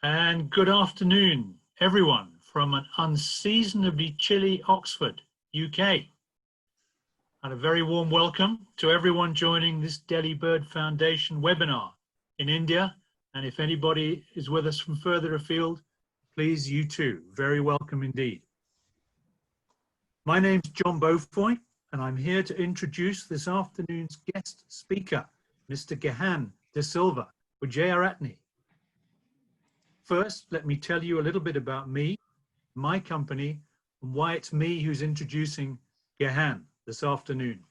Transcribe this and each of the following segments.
And good afternoon, everyone, from an unseasonably chilly Oxford, UK. And a very warm welcome to everyone joining this Delhibird Foundation webinar in India. And if anybody is with us from further afield, please, you too, very welcome indeed. My name's John Beaufoy, and I'm here to introduce this afternoon's guest speaker, Mr. Gehan de Silva, Wijeyeratne. First, let me tell you a little bit about me, my company, and why it's me who's introducing Gehan this afternoon.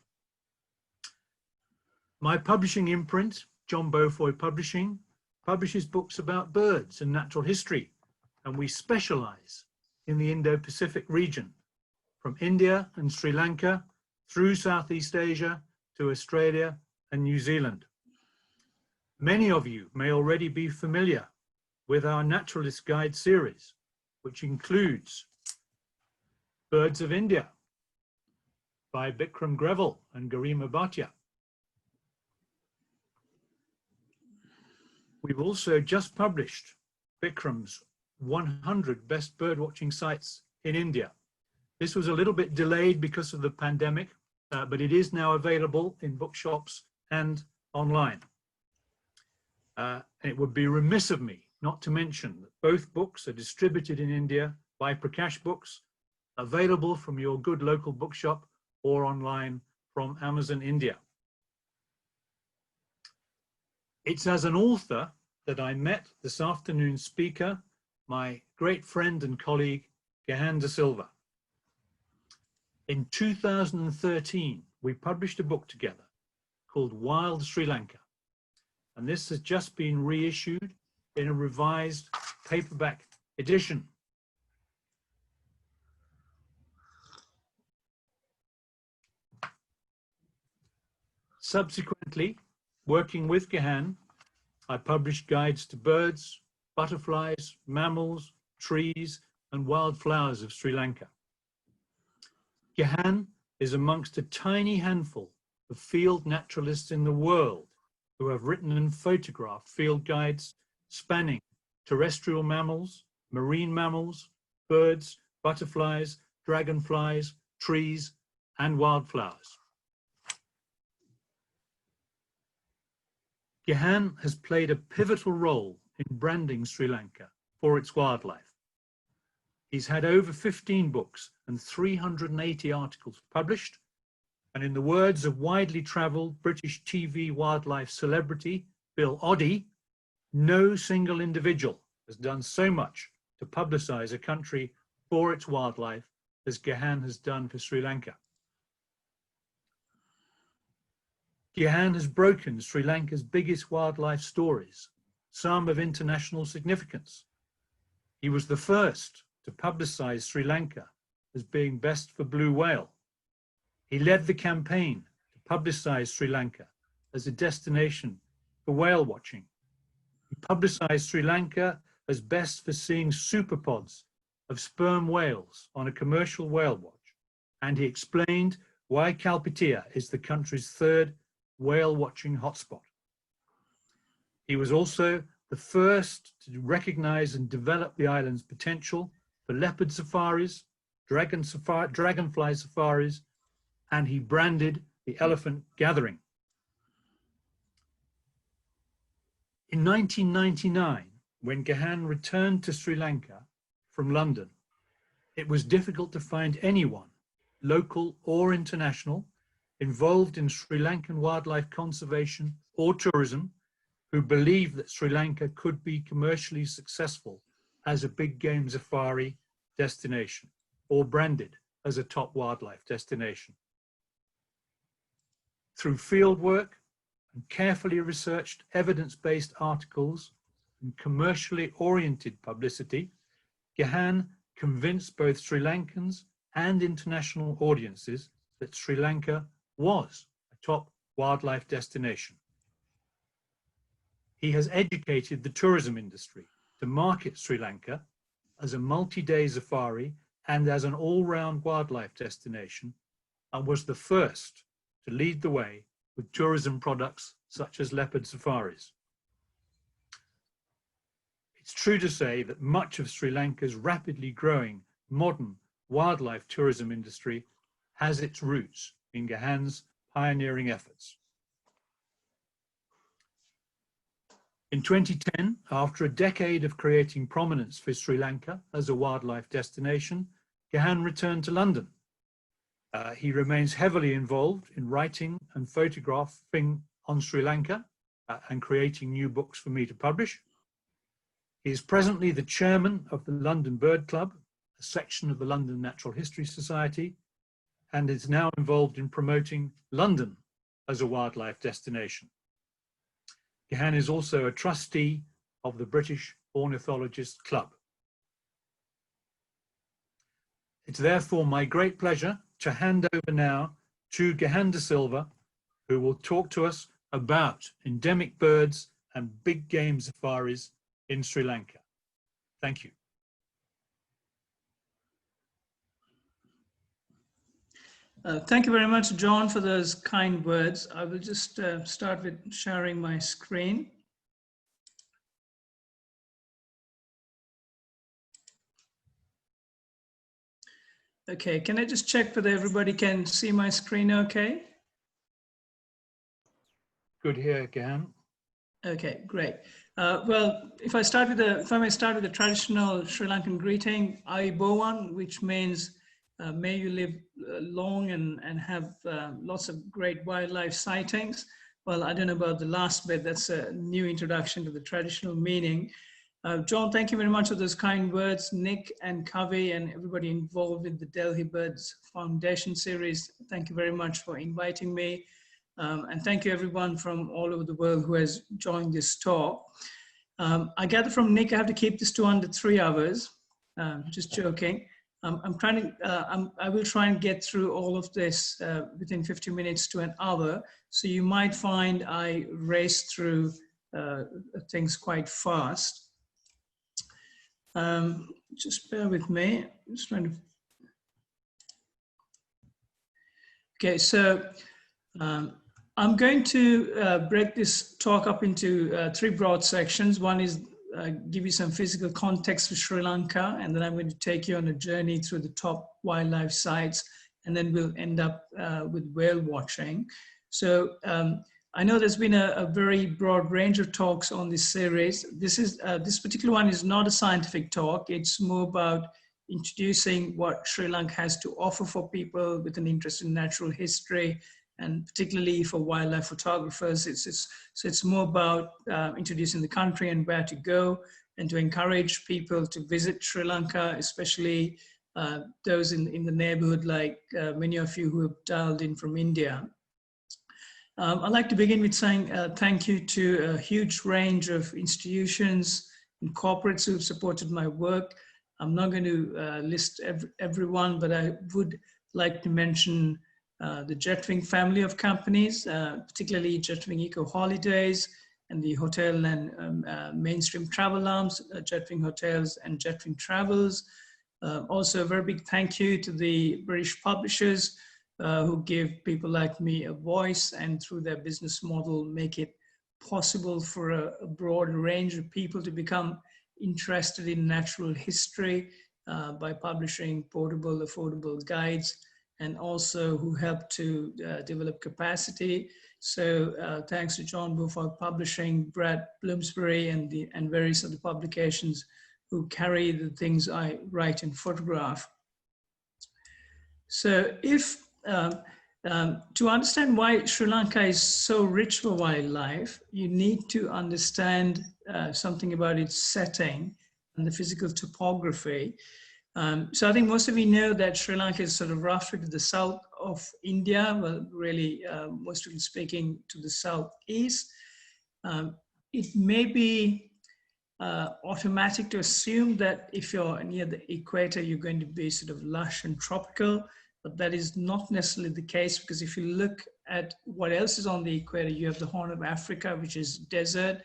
My publishing imprint, John Beaufoy Publishing, publishes books about birds and natural history, and we specialize in the Indo-Pacific region, from India and Sri Lanka through Southeast Asia to Australia and New Zealand. Many of you may already be familiar with our Naturalist Guide series, which includes Birds of India by Bikram Greville and Garima Bhatia. We've also just published Bikram's 100 best birdwatching sites in India. This was a little bit delayed because of the pandemic, but it is now available in bookshops and online. It would be remiss of me not to mention that both books are distributed in India by Prakash Books, available from your good local bookshop or online from Amazon India. It's as an author that I met this afternoon's speaker, my great friend and colleague, Gehan de Silva. In 2013, we published a book together called Wild Sri Lanka, and this has just been reissued in a revised paperback edition. Subsequently, working with Gehan, I published guides to birds, butterflies, mammals, trees, and wildflowers of Sri Lanka. Gehan is amongst a tiny handful of field naturalists in the world who have written and photographed field guides spanning terrestrial mammals, marine mammals, birds, butterflies, dragonflies, trees, and wildflowers. Gehan has played a pivotal role in branding Sri Lanka for its wildlife. He's had over 15 books and 380 articles published, and in the words of widely travelled British TV wildlife celebrity Bill Oddie, no single individual has done so much to publicise a country for its wildlife as Gehan has done for Sri Lanka. Gehan has broken Sri Lanka's biggest wildlife stories, some of international significance. He was the first to publicise Sri Lanka as being best for blue whale. He led the campaign to publicise Sri Lanka as a destination for whale watching. He publicised Sri Lanka as best for seeing superpods of sperm whales on a commercial whale watch, and he explained why Kalpitiya is the country's third whale watching hotspot. He was also the first to recognise and develop the island's potential for leopard safaris, dragonfly safaris, and he branded the elephant gathering. In 1999, when Gehan returned to Sri Lanka from London, it was difficult to find anyone, local or international, involved in Sri Lankan wildlife conservation or tourism who believed that Sri Lanka could be commercially successful as a big game safari destination or branded as a top wildlife destination. Through fieldwork and carefully researched evidence-based articles and commercially oriented publicity, Gehan convinced both Sri Lankans and international audiences that Sri Lanka was a top wildlife destination. He has educated the tourism industry to market Sri Lanka as a multi-day safari and as an all-round wildlife destination, and was the first to lead the way with tourism products such as leopard safaris. It's true to say that much of Sri Lanka's rapidly growing modern wildlife tourism industry has its roots in Gehan's pioneering efforts. In 2010, after a decade of creating prominence for Sri Lanka as a wildlife destination, Gehan returned to London. He remains heavily involved in writing and photographing on Sri Lanka and creating new books for me to publish. He is presently the chairman of the London Bird Club, a section of the London Natural History Society, and is now involved in promoting London as a wildlife destination. Gehan is also a trustee of the British Ornithologists Club. It's therefore my great pleasure to hand over now to Gehan de Silva, who will talk to us about endemic birds and big game safaris in Sri Lanka. Thank you. Thank you very much, John, for those kind words. I will just start with sharing my screen. Okay, can I just check whether everybody can see my screen okay? Good here, Gehan. Okay, great. Well, if I may start with the traditional Sri Lankan greeting, Ayubowan, which means may you live long and have lots of great wildlife sightings. Well, I don't know about the last bit. That's a new introduction to the traditional meaning. John, thank you very much for those kind words. Nick and Kavi and everybody involved in the Delhibird Foundation series, thank you very much for inviting me. And thank you everyone from all over the world who has joined this talk. I gather from Nick, I have to keep this to under 3 hours. Just joking. I will try and get through all of this within 50 minutes to an hour. So you might find I race through things quite fast. Just bear with me. I'm just trying to. Okay, so I'm going to break this talk up into 3 broad sections. One is give you some physical context for Sri Lanka, and then I'm going to take you on a journey through the top wildlife sites, and then we'll end up with whale watching. So I know there's been a very broad range of talks on this series. This particular one is not a scientific talk. It's more about introducing what Sri Lanka has to offer for people with an interest in natural history, and particularly for wildlife photographers. It's more about introducing the country and where to go, and to encourage people to visit Sri Lanka, especially those in the neighborhood, like many of you who have dialed in from India. I'd like to begin with saying thank you to a huge range of institutions and corporates who have supported my work. I'm not going to list everyone, but I would like to mention the Jetwing family of companies, particularly Jetwing Eco Holidays and the hotel and mainstream travel arms, Jetwing Hotels and Jetwing Travels. Also a very big thank you to the British publishers who give people like me a voice, and through their business model make it possible for a broad range of people to become interested in natural history by publishing portable, affordable guides, and also who help to develop capacity. So thanks to John Beaufort Publishing, Brad Bloomsbury, and various other publications who carry the things I write and photograph. So if, to understand why Sri Lanka is so rich for wildlife, you need to understand something about its setting and the physical topography. So I think most of you know that Sri Lanka is sort of roughly to the south of India, well, really, mostly speaking, to the southeast. It may be automatic to assume that if you're near the equator, you're going to be sort of lush and tropical, but that is not necessarily the case, because if you look at what else is on the equator, you have the Horn of Africa, which is desert.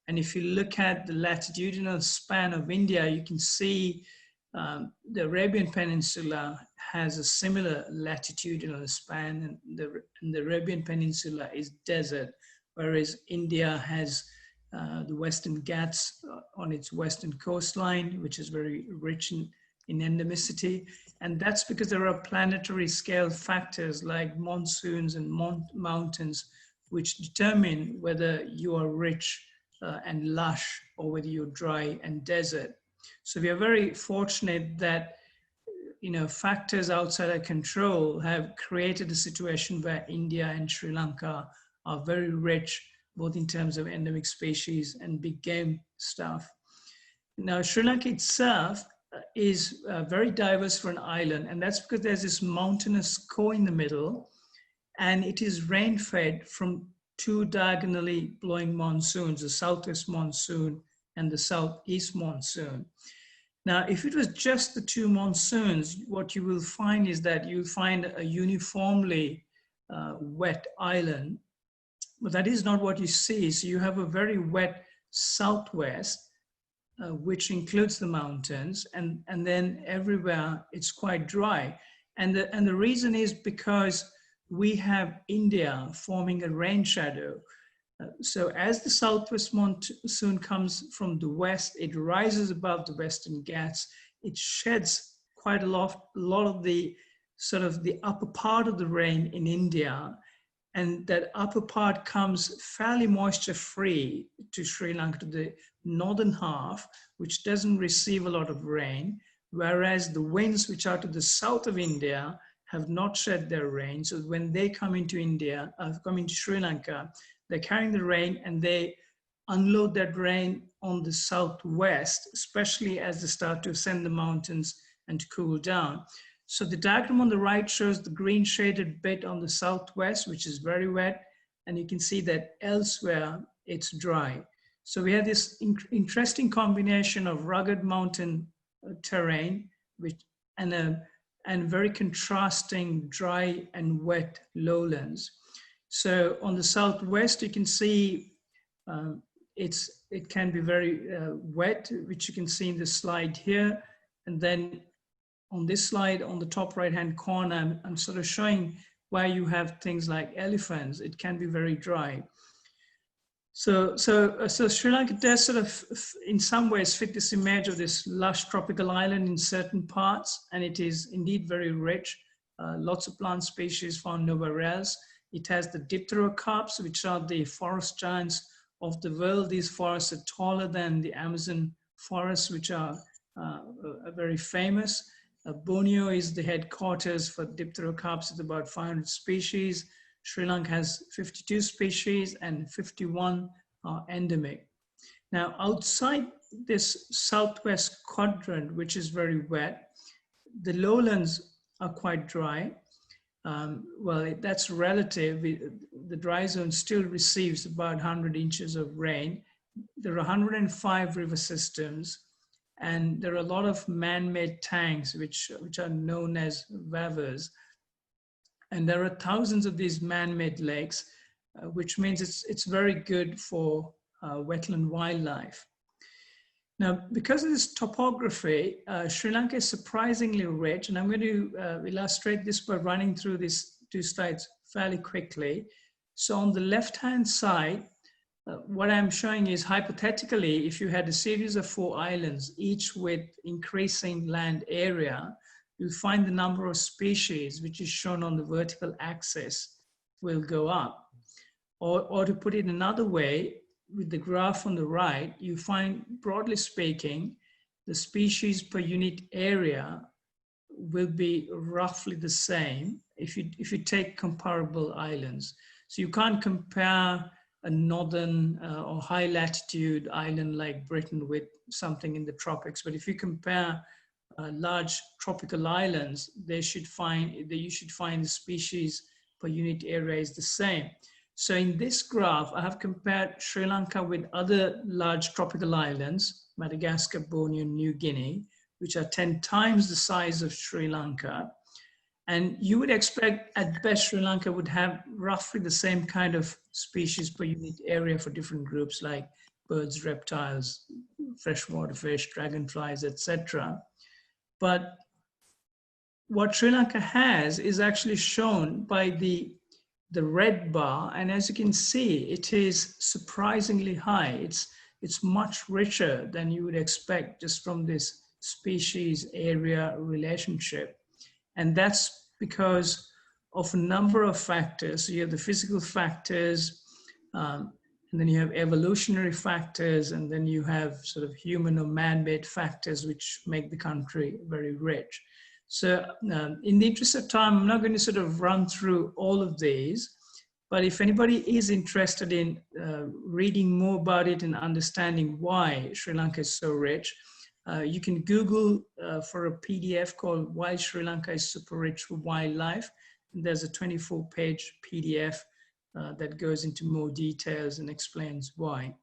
And if you look at the latitudinal span of India, you can see the Arabian Peninsula has a similar latitudinal span, and the Arabian Peninsula is desert, whereas India has the Western Ghats on its western coastline, which is very rich in endemicity. And that's because there are planetary scale factors like monsoons and mountains, which determine whether you are rich and lush or whether you're dry and desert. So we are very fortunate that factors outside our control have created a situation where India and Sri Lanka are very rich, both in terms of endemic species and big game stuff. Now, Sri Lanka itself is very diverse for an island, and that's because there's this mountainous core in the middle, and it is rain-fed from two diagonally blowing monsoons, the southwest monsoon and the southeast monsoon. Now, if it was just the two monsoons, what you will find is that you'll find a uniformly wet island, but that is not what you see. So you have a very wet southwest, which includes the mountains, and then everywhere it's quite dry. And the reason is because we have India forming a rain shadow. So as the southwest monsoon comes from the west, it rises above the Western Ghats. It sheds quite a lot of the sort of the upper part of the rain in India. And that upper part comes fairly moisture free to Sri Lanka, to the northern half, which doesn't receive a lot of rain. Whereas the winds which are to the south of India have not shed their rain. So when they come into India, come into Sri Lanka, they're carrying the rain and they unload that rain on the southwest, especially as they start to ascend the mountains and to cool down. So the diagram on the right shows the green shaded bit on the southwest, which is very wet. And you can see that elsewhere it's dry. So we have this interesting combination of rugged mountain terrain and very contrasting dry and wet lowlands. So on the southwest, you can see it can be very wet, which you can see in the slide here. And then on this slide, on the top right-hand corner, I'm sort of showing where you have things like elephants. It can be very dry. So Sri Lanka does sort of, in some ways, fit this image of this lush tropical island in certain parts, and it is indeed very rich. Lots of plant species found nowhere else. It has the dipterocarps, which are the forest giants of the world. These forests are taller than the Amazon forests, which are very famous. Borneo is the headquarters for dipterocarps. It's about 500 species. Sri Lanka has 52 species and 51 are endemic. Now, outside this southwest quadrant, which is very wet, the lowlands are quite dry. Well, that's relative. The dry zone still receives about 100 inches of rain. There are 105 river systems, and there are a lot of man-made tanks, which are known as waivers. And there are thousands of these man-made lakes, which means it's very good for wetland wildlife. Now, because of this topography, Sri Lanka is surprisingly rich, and I'm going to illustrate this by running through these two slides fairly quickly. So on the left-hand side, what I'm showing is hypothetically, if you had a series of 4 islands, each with increasing land area, you'll find the number of species, which is shown on the vertical axis, will go up. Or to put it another way, with the graph on the right, you find, broadly speaking, the species per unit area will be roughly the same if you take comparable islands. So you can't compare a northern or high latitude island like Britain with something in the tropics, but if you compare large tropical islands, you should find the species per unit area is the same. So in this graph, I have compared Sri Lanka with other large tropical islands, Madagascar, Borneo, New Guinea, which are 10 times the size of Sri Lanka. And you would expect at best Sri Lanka would have roughly the same kind of species per unit area for different groups like birds, reptiles, freshwater fish, dragonflies, etc. But what Sri Lanka has is actually shown by the the red bar, and as you can see, it is surprisingly high. It's much richer than you would expect just from this species area relationship. And that's because of a number of factors. So you have the physical factors, and then you have evolutionary factors, and then you have sort of human or man-made factors which make the country very rich. So in the interest of time, I'm not going to sort of run through all of these, but if anybody is interested in reading more about it and understanding why Sri Lanka is so rich, you can Google for a PDF called Why Sri Lanka is Super Rich for Wildlife. And there's a 24-page PDF that goes into more details and explains why.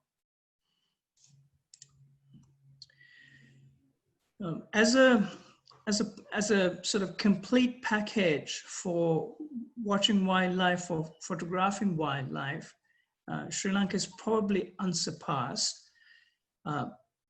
As a sort of complete package for watching wildlife or photographing wildlife, Sri Lanka is probably unsurpassed.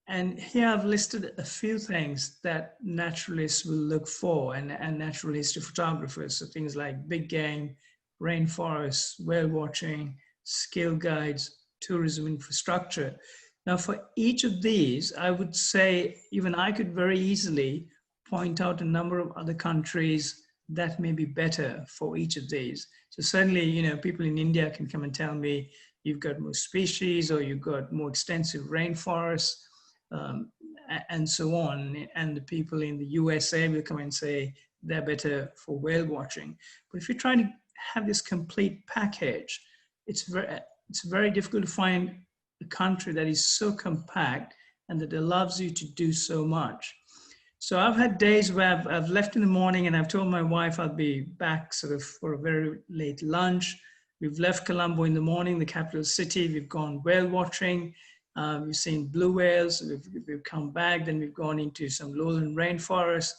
And here I've listed a few things that naturalists will look for and natural history photographers. So things like big game, rainforests, whale watching, skill guides, tourism infrastructure. Now for each of these, I would say even I could very easily point out a number of other countries that may be better for each of these. So certainly, you know, people in India can come and tell me you've got more species or you've got more extensive rainforests, and so on. And the people in the USA will come and say they're better for whale watching. But if you're trying to have this complete package, it's very difficult to find a country that is so compact and that allows you to do so much. So I've had days where I've left in the morning and I've told my wife I'll be back sort of for a very late lunch. We've left Colombo in the morning, the capital city. We've gone whale watching. We've seen blue whales. We've come back. Then we've gone into some lowland rainforest.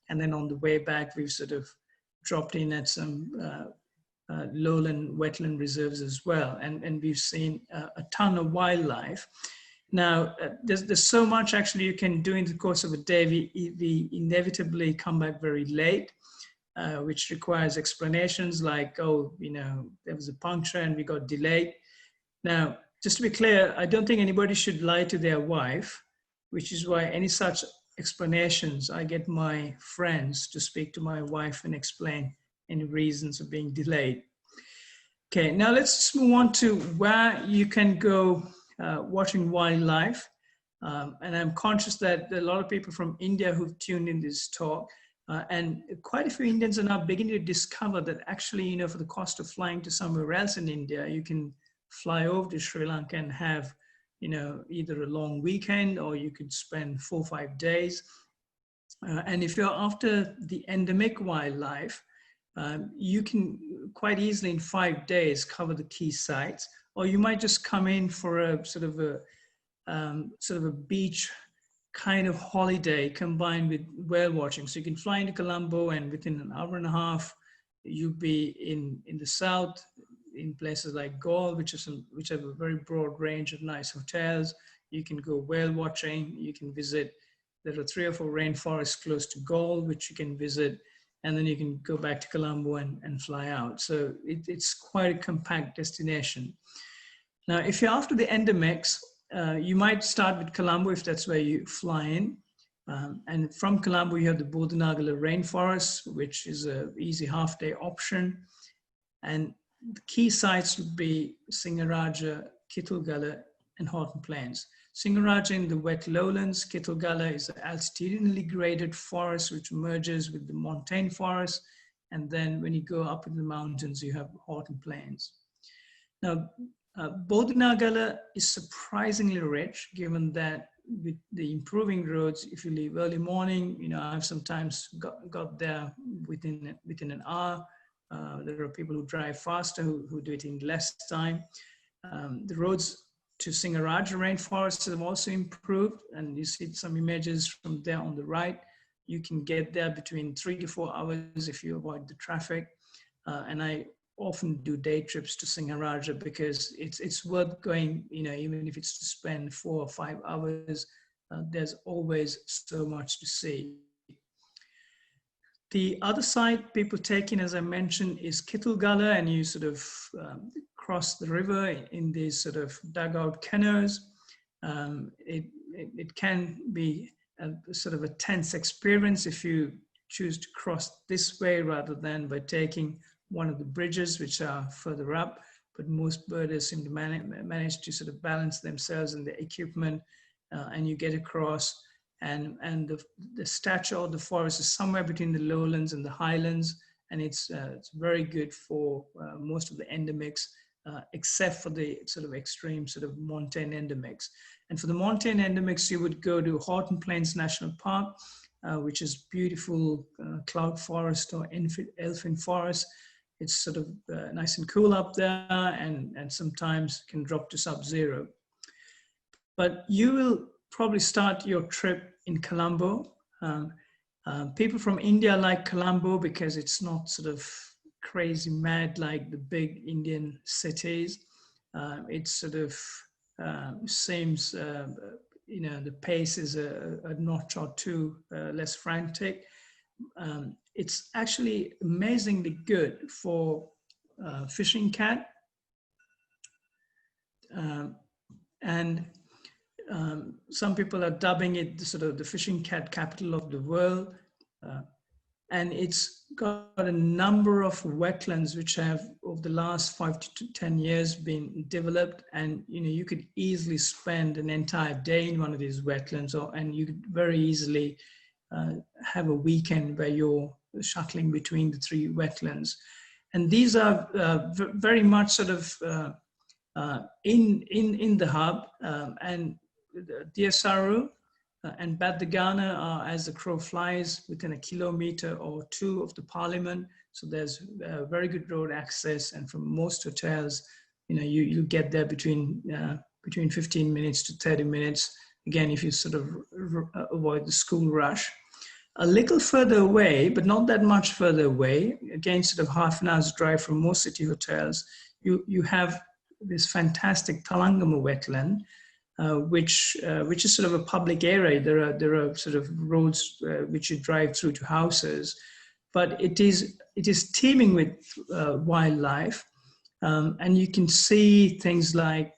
And then on the way back, we've sort of dropped in at some lowland wetland reserves as well. And we've seen a ton of wildlife. Now, there's so much actually you can do in the course of a day. We inevitably come back very late, which requires explanations like, oh, you know, there was a puncture and we got delayed. Now, just to be clear, I don't think anybody should lie to their wife, which is why any such explanations, I get my friends to speak to my wife and explain any reasons of being delayed. Okay, now let's just move on to where you can go watching wildlife. And I'm conscious that there are a lot of people from India who've tuned in this talk, and quite a few Indians are now beginning to discover that actually, you know, for the cost of flying to somewhere else in India, you can fly over to Sri Lanka and have, you know, either a long weekend or you could spend 4 or 5 days. And if you're after the endemic wildlife, you can quite easily in 5 days cover the key sites, or you might just come in for a sort of a beach kind of holiday combined with whale watching. So you can fly into Colombo and within an hour and a half, you'll be in the south, in places like Galle, which have a very broad range of nice hotels. You can go whale watching. You can visit, there are 3 or 4 rainforests close to Galle, which you can visit. And then you can go back to Colombo and fly out. So it's quite a compact destination. Now, if you're after the endemics, you might start with Colombo if that's where you fly in. And from Colombo, you have the Bodhanagala rainforest, which is an easy half-day option. And the key sites would be Singaraja, Kitulgala, and Horton Plains. Singaraja in the wet lowlands, Kitulgala is an altitudinally graded forest which merges with the montane forest. And then when you go up in the mountains, you have Horton Plains. Now, Bodhanagala is surprisingly rich, given that with the improving roads, if you leave early morning, you know, I've sometimes got there within an hour. There are people who drive faster, who do it in less time. The roads to Singaraja rainforest have also improved, and you see some images from there on the right. You can get there between 3 to 4 hours if you avoid the traffic. And I often do day trips to Singaraja because it's worth going, you know, even if it's to spend 4 or 5 hours, there's always so much to see. The other side people take in, as I mentioned, is Kitulgala, and you sort of cross the river in these sort of dugout canoes. It can be a sort of a tense experience if you choose to cross this way rather than by taking one of the bridges which are further up. But most birders seem to manage to sort of balance themselves and their equipment, and you get across. And the stature of the forest is somewhere between the lowlands and the highlands, and it's very good for most of the endemics, except for the sort of extreme sort of montane endemics. And for the montane endemics, you would go to Horton Plains National Park, which is beautiful cloud forest or elfin forest. It's sort of nice and cool up there, and sometimes can drop to sub-zero. But you will probably start your trip in Colombo. People from India like Colombo because it's not sort of crazy mad like the big Indian cities. It sort of seems, the pace is a notch or two less frantic. It's actually amazingly good for fishing cat. And some people are dubbing it sort of the fishing cat capital of the world. And it's got a number of wetlands which have over the last 5 to 10 years been developed. And you could easily spend an entire day in one of these wetlands, and you could very easily have a weekend where you're shuttling between the 3 wetlands. And these are very much sort of in the hub, and Diasaru and Badagana are, as the crow flies, within 1 kilometer or 2 of the parliament. So there's very good road access, and from most hotels, you get there between 15 minutes to 30 minutes. Again, if you sort of avoid the school rush. A little further away, but not that much further away, again, sort of half an hour's drive from most city hotels, you have this fantastic Talangama wetland, which is sort of a public area. There are sort of roads which you drive through to houses, but it is teeming with wildlife, and you can see things like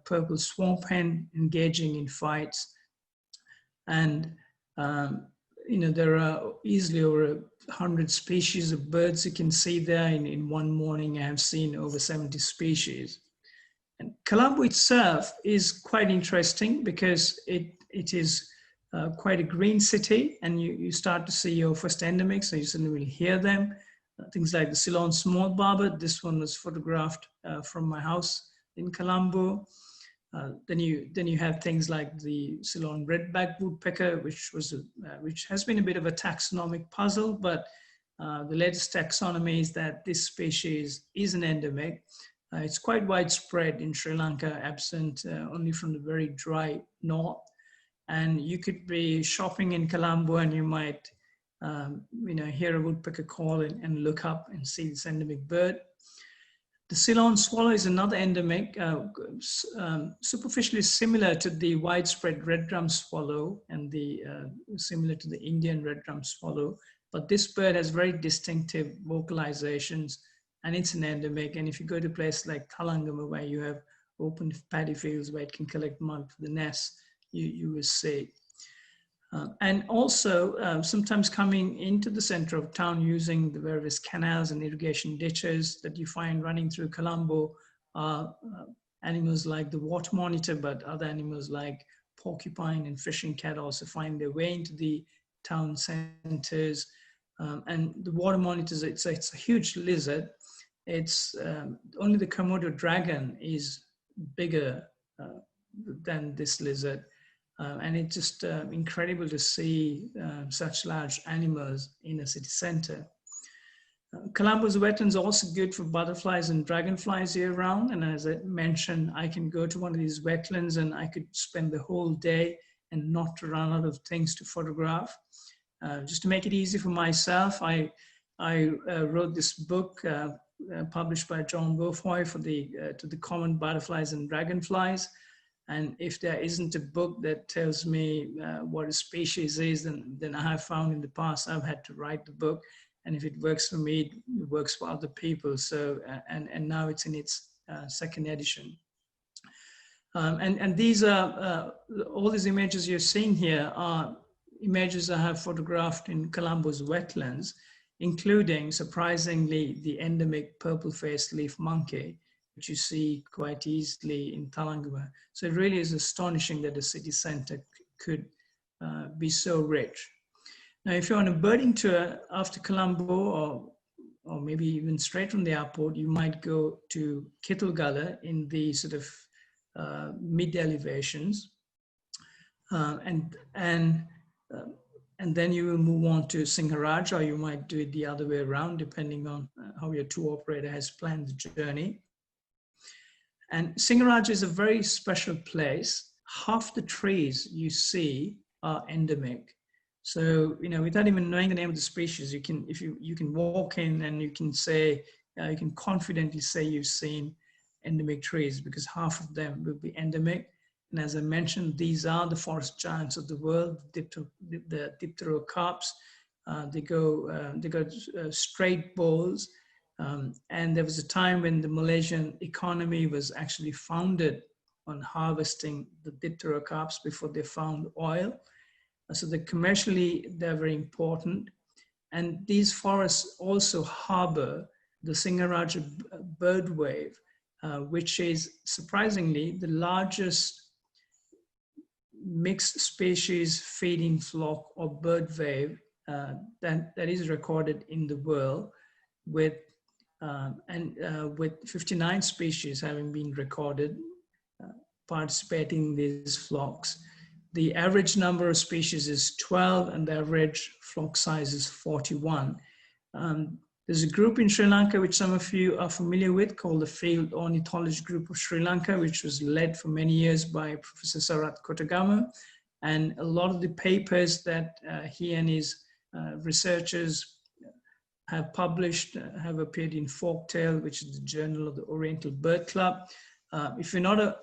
purple swamp hen engaging in fights, and there are easily over 100 species of birds you can see there. In one morning, I have seen over 70 species. And Colombo itself is quite interesting because it is quite a green city, and you start to see your first endemics, so you suddenly will hear them. Things like the Ceylon small barber. This one was photographed from my house in Colombo. Then you have things like the Ceylon redback woodpecker, which has been a bit of a taxonomic puzzle, but the latest taxonomy is that this species is an endemic. It's quite widespread in Sri Lanka, absent only from the very dry north. And you could be shopping in Colombo and you might hear a woodpecker call and look up and see this endemic bird. The Ceylon swallow is another endemic, superficially similar to the widespread red drum swallow and similar to the Indian red drum swallow. But this bird has very distinctive vocalizations, and it's an endemic. And if you go to a place like Talangama, where you have open paddy fields where it can collect mud for the nest, you will see. And also sometimes coming into the center of town using the various canals and irrigation ditches that you find running through Colombo are animals like the water monitor, but other animals like porcupine and fishing cat also find their way into the town centers. And the water monitors, it's a huge lizard. It's only the Komodo dragon is bigger than this lizard. And it's just incredible to see such large animals in a city center. Colombo's wetlands are also good for butterflies and dragonflies year round. And as I mentioned, I can go to one of these wetlands and I could spend the whole day and not run out of things to photograph. Just to make it easy for myself, I wrote this book published by John Wilfoy to the common butterflies and dragonflies. And if there isn't a book that tells me what a species is, then I have found in the past I've had to write the book. And if it works for me, it works for other people. So, and now it's in its second edition. And these are, all these images you're seeing here are images I have photographed in Colombo's wetlands, including, surprisingly, the endemic purple-faced leaf monkey, which you see quite easily in Talanguma. So it really is astonishing that a city center could be so rich. Now, if you're on a birding tour after Colombo, or maybe even straight from the airport, you might go to Kitulgala in the sort of mid elevations, and then you will move on to Singharaj, or you might do it the other way around, depending on how your tour operator has planned the journey. And Singharaj is a very special place. Half the trees you see are endemic. So, you know, without even knowing the name of the species, you can, if you can walk in and you can say, you can confidently say you've seen endemic trees, because half of them will be endemic. And as I mentioned, these are the forest giants of the world, the dipterocarps. They go straight bowls. And there was a time when the Malaysian economy was actually founded on harvesting the dipterocarps before they found oil. So commercially, they're very important. And these forests also harbor the Singharaj bird wave, which is surprisingly the largest mixed species feeding flock or bird wave that is recorded in the world, with 59 species having been recorded participating in these flocks. The average number of species is 12, and the average flock size is 41. There's a group in Sri Lanka, which some of you are familiar with, called the Field Ornithologist Group of Sri Lanka, which was led for many years by Professor Sarat Kotagama. And a lot of the papers that he and his researchers have published have appeared in Folktale, which is the Journal of the Oriental Bird Club. If you're not a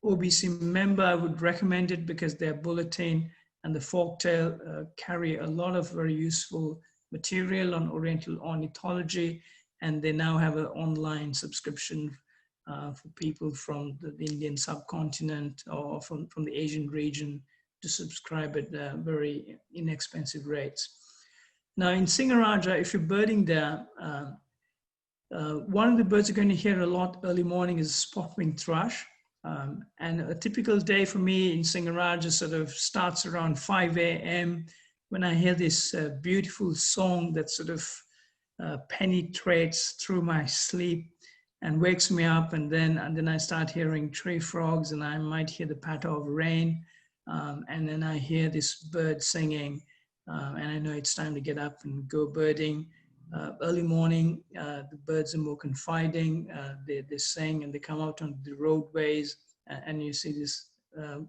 OBC member, I would recommend it, because their bulletin and the Folktale carry a lot of very useful material on Oriental ornithology, and they now have an online subscription for people from the Indian subcontinent or from the Asian region to subscribe at very inexpensive rates. Now in Singaraja, if you're birding there, one of the birds you're going to hear a lot early morning is spot-winged thrush. And a typical day for me in Singaraja sort of starts around 5 a.m. when I hear this beautiful song that sort of penetrates through my sleep and wakes me up, and then I start hearing tree frogs, and I might hear the patter of rain, and then I hear this bird singing, and I know it's time to get up and go birding. Early morning, the birds are more confiding. They sing and they come out on the roadways, and you see this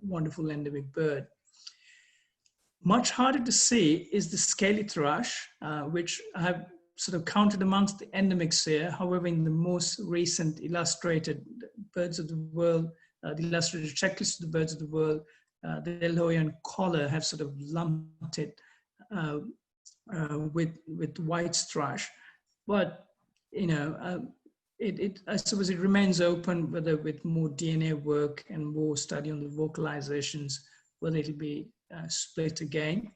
wonderful endemic bird. Much harder to see is the scaly thrush, which I have sort of counted amongst the endemics here. However, in the most recent illustrated birds of the world, the illustrated checklist of the birds of the world, the Delhibird collar have sort of lumped it with white thrush. But, you know, I suppose it remains open whether with more DNA work and more study on the vocalizations, whether it'll be split again.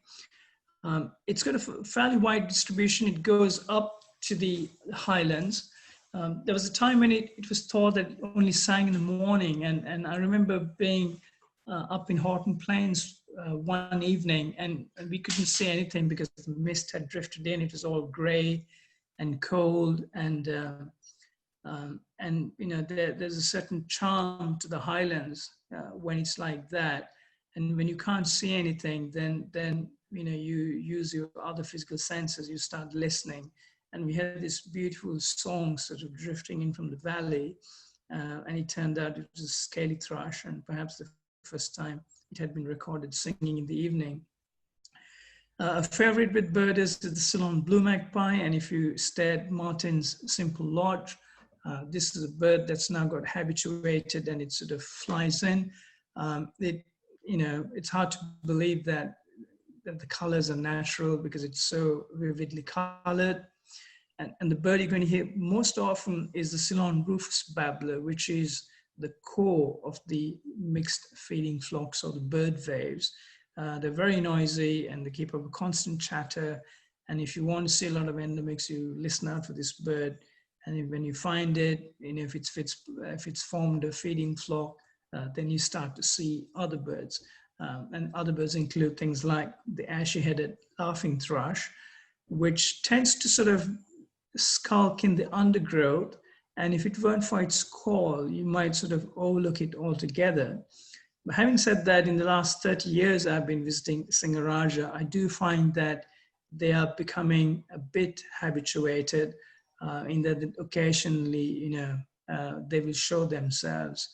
It's got a fairly wide distribution. It goes up to the highlands. There was a time when it was thought that it only sang in the morning, and I remember being up in Horton Plains one evening, and we couldn't see anything because the mist had drifted in. It was all gray and cold, and you know, there's a certain charm to the highlands when it's like that. And when you can't see anything, then you know, you use your other physical senses. You start listening, and we had this beautiful song sort of drifting in from the valley, and it turned out it was a scaly thrush, and perhaps the first time it had been recorded singing in the evening. A favorite with birders is the Ceylon blue magpie, and if you stay at Martin's Simple Lodge, this is a bird that's now got habituated, and it sort of flies in. It's hard to believe that the colors are natural because it's so vividly colored. And the bird you're going to hear most often is the Ceylon rufous babbler, which is the core of the mixed feeding flocks or the bird waves. They're very noisy and they keep up a constant chatter. And if you want to see a lot of endemics, you listen out for this bird. And when you find it, if it's formed a feeding flock, then you start to see other birds. And other birds include things like the ashy-headed laughing thrush, which tends to sort of skulk in the undergrowth. And if it weren't for its call, you might sort of overlook it altogether. But having said that, in the last 30 years I've been visiting Singaraja, I do find that they are becoming a bit habituated in that occasionally, they will show themselves.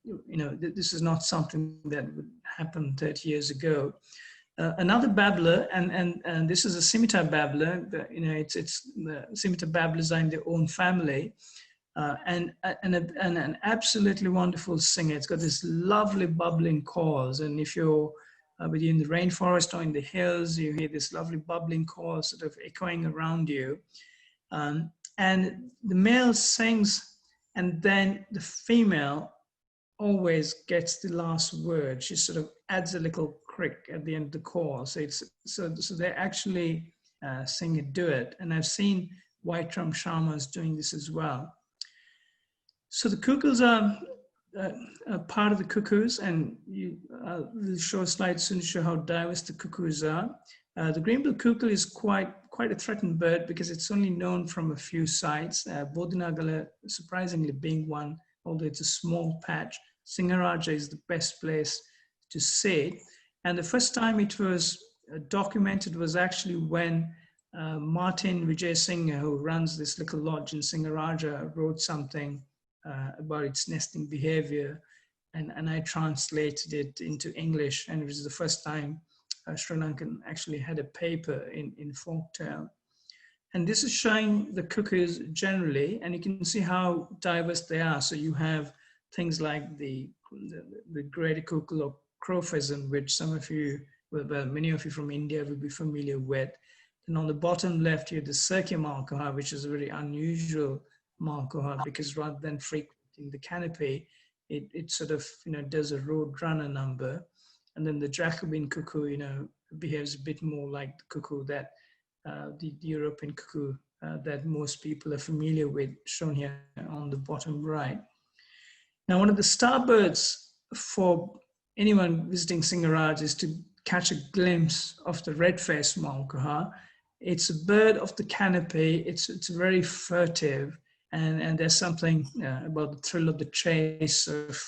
This is not something that would happen 30 years ago. Another babbler, and this is a scimitar babbler. The scimitar babblers are in their own family, and an absolutely wonderful singer. It's got this lovely bubbling calls, and if you're whether you're in the rainforest or in the hills, you hear this lovely bubbling call sort of echoing around you. And the male sings, and then the female always gets the last word. She sort of adds a little crick at the end of the call. So they actually sing a duet. And I've seen white drum shamas doing this as well. So the cuckoos are part of the cuckoos, and we'll show a slide soon to show how diverse the cuckoos are. The green-billed cuckoo is quite a threatened bird because it's only known from a few sites, Bodhinagala surprisingly being one, although it's a small patch. Singaraja is the best place to see it. And the first time it was documented was actually when Martin Vijay Singh, who runs this little lodge in Singaraja, wrote something about its nesting behavior, and I translated it into English, and it was the first time Sri Lankan actually had a paper in folktale. And this is showing the cuckoos generally, and you can see how diverse they are. So you have things like the greater cuckoo or crow pheasant, which some of you, well, many of you from India will be familiar with. And on the bottom left, you have the Circia malkoha, which is a very unusual malkoha because rather than frequenting the canopy, it sort of does a road runner number. And then the Jacobin cuckoo, behaves a bit more like the cuckoo that the European cuckoo that most people are familiar with, shown here on the bottom right. Now, one of the starbirds for anyone visiting Singaraja is to catch a glimpse of the red-faced malkoha. It's a bird of the canopy. It's very furtive, and there's something about the thrill of the chase of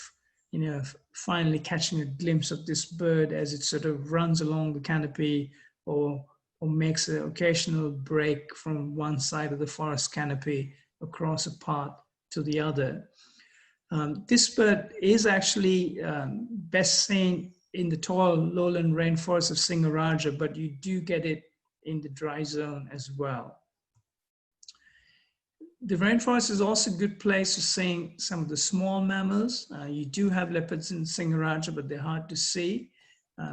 finally catching a glimpse of this bird as it sort of runs along the canopy or makes an occasional break from one side of the forest canopy across a path to the other. This bird is actually best seen in the tall lowland rainforests of Singaraja, but you do get it in the dry zone as well. The rainforest is also a good place to see some of the small mammals. You do have leopards in Singaraja, but they're hard to see.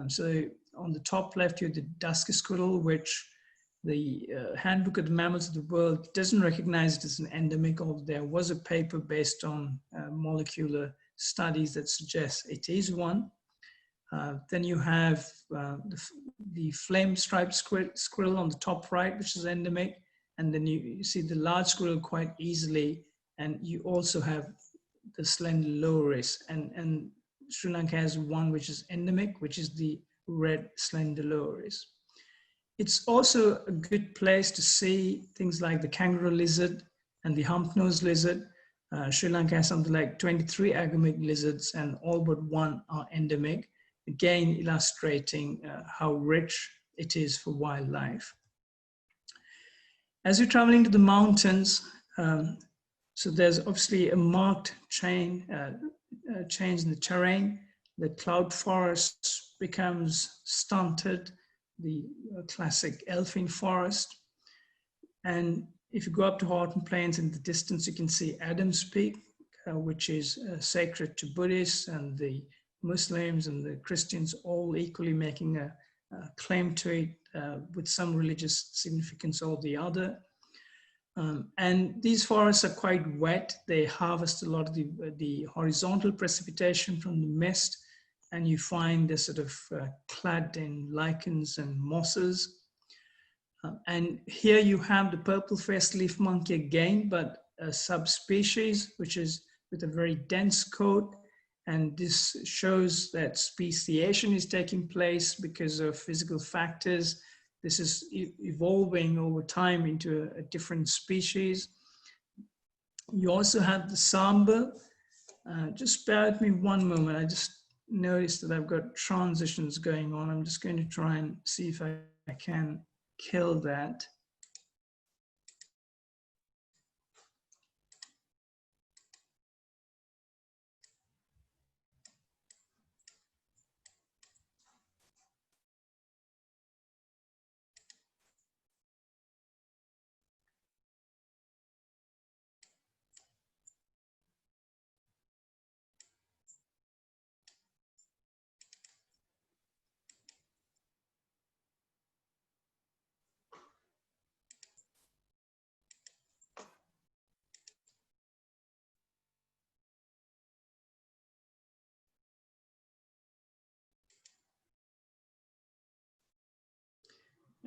So on the top left, you have the dusky squirrel, which the Handbook of the Mammals of the World doesn't recognize it as an endemic, although there was a paper based on molecular studies that suggest it is one. Then you have the flame-striped squirrel on the top right, which is endemic. And then you see the large squirrel quite easily. And you also have the slender loris. And Sri Lanka has one which is endemic, which is the red slender loris. It's also a good place to see things like the kangaroo lizard and the hump-nosed lizard. Sri Lanka has something like 23 agamic lizards, and all but one are endemic, again illustrating how rich it is for wildlife. As you're traveling to the mountains, so there's obviously a marked change in the terrain. The cloud forest becomes stunted, the classic elfin forest. And if you go up to Horton Plains in the distance, you can see Adams Peak, which is sacred to Buddhists, and the Muslims and the Christians all equally making a claim to it with some religious significance or the other. And these forests are quite wet. They harvest a lot of the horizontal precipitation from the mist, and you find they're sort of clad in lichens and mosses. And here you have the purple-faced leaf monkey again, but a subspecies, which is with a very dense coat. And this shows that speciation is taking place because of physical factors. This is evolving over time into a different species. You also have the samba. Just bear with me one moment. I just noticed that I've got transitions going on. I'm just going to try and see if I can kill that.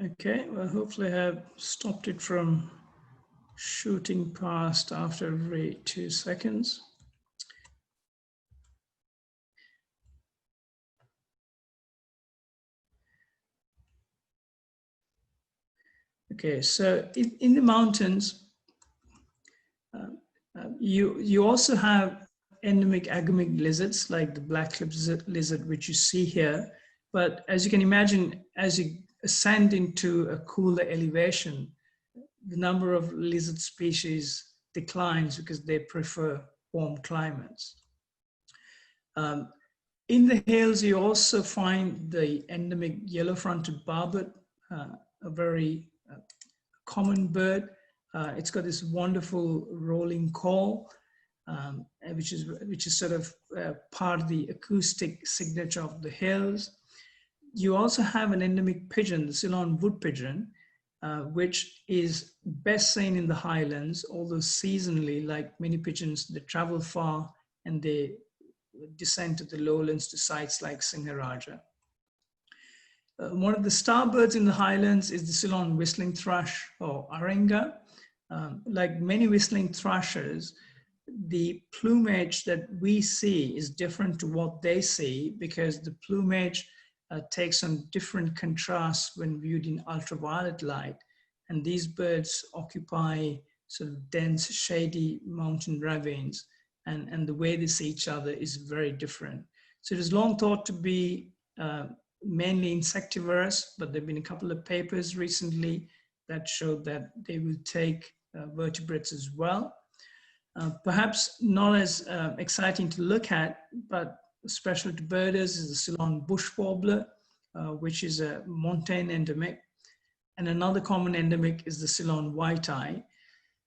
Okay, well, hopefully I have stopped it from shooting past after every 2 seconds. Okay, so in the mountains, you also have endemic agamic lizards like the black-lipped lizard, which you see here. But as you can imagine, as you ascend into a cooler elevation, the number of lizard species declines because they prefer warm climates. In the hills, you also find the endemic yellow-fronted barbet, a very common bird. It's got this wonderful rolling call, which is sort of part of the acoustic signature of the hills. You also have an endemic pigeon, the Ceylon wood pigeon, which is best seen in the highlands, although seasonally, like many pigeons, they travel far and they descend to the lowlands to sites like Singaraja. One of the star birds in the highlands is the Ceylon whistling thrush or arenga. Like many whistling thrushes, the plumage that we see is different to what they see because the plumage takes on different contrasts when viewed in ultraviolet light. And these birds occupy sort of dense, shady mountain ravines, and the way they see each other is very different. So it is long thought to be mainly insectivorous, but there have been a couple of papers recently that showed that they will take vertebrates as well. Perhaps not as exciting to look at, but special to birders is the Ceylon bush warbler, which is a montane endemic. And another common endemic is the Ceylon white-eye.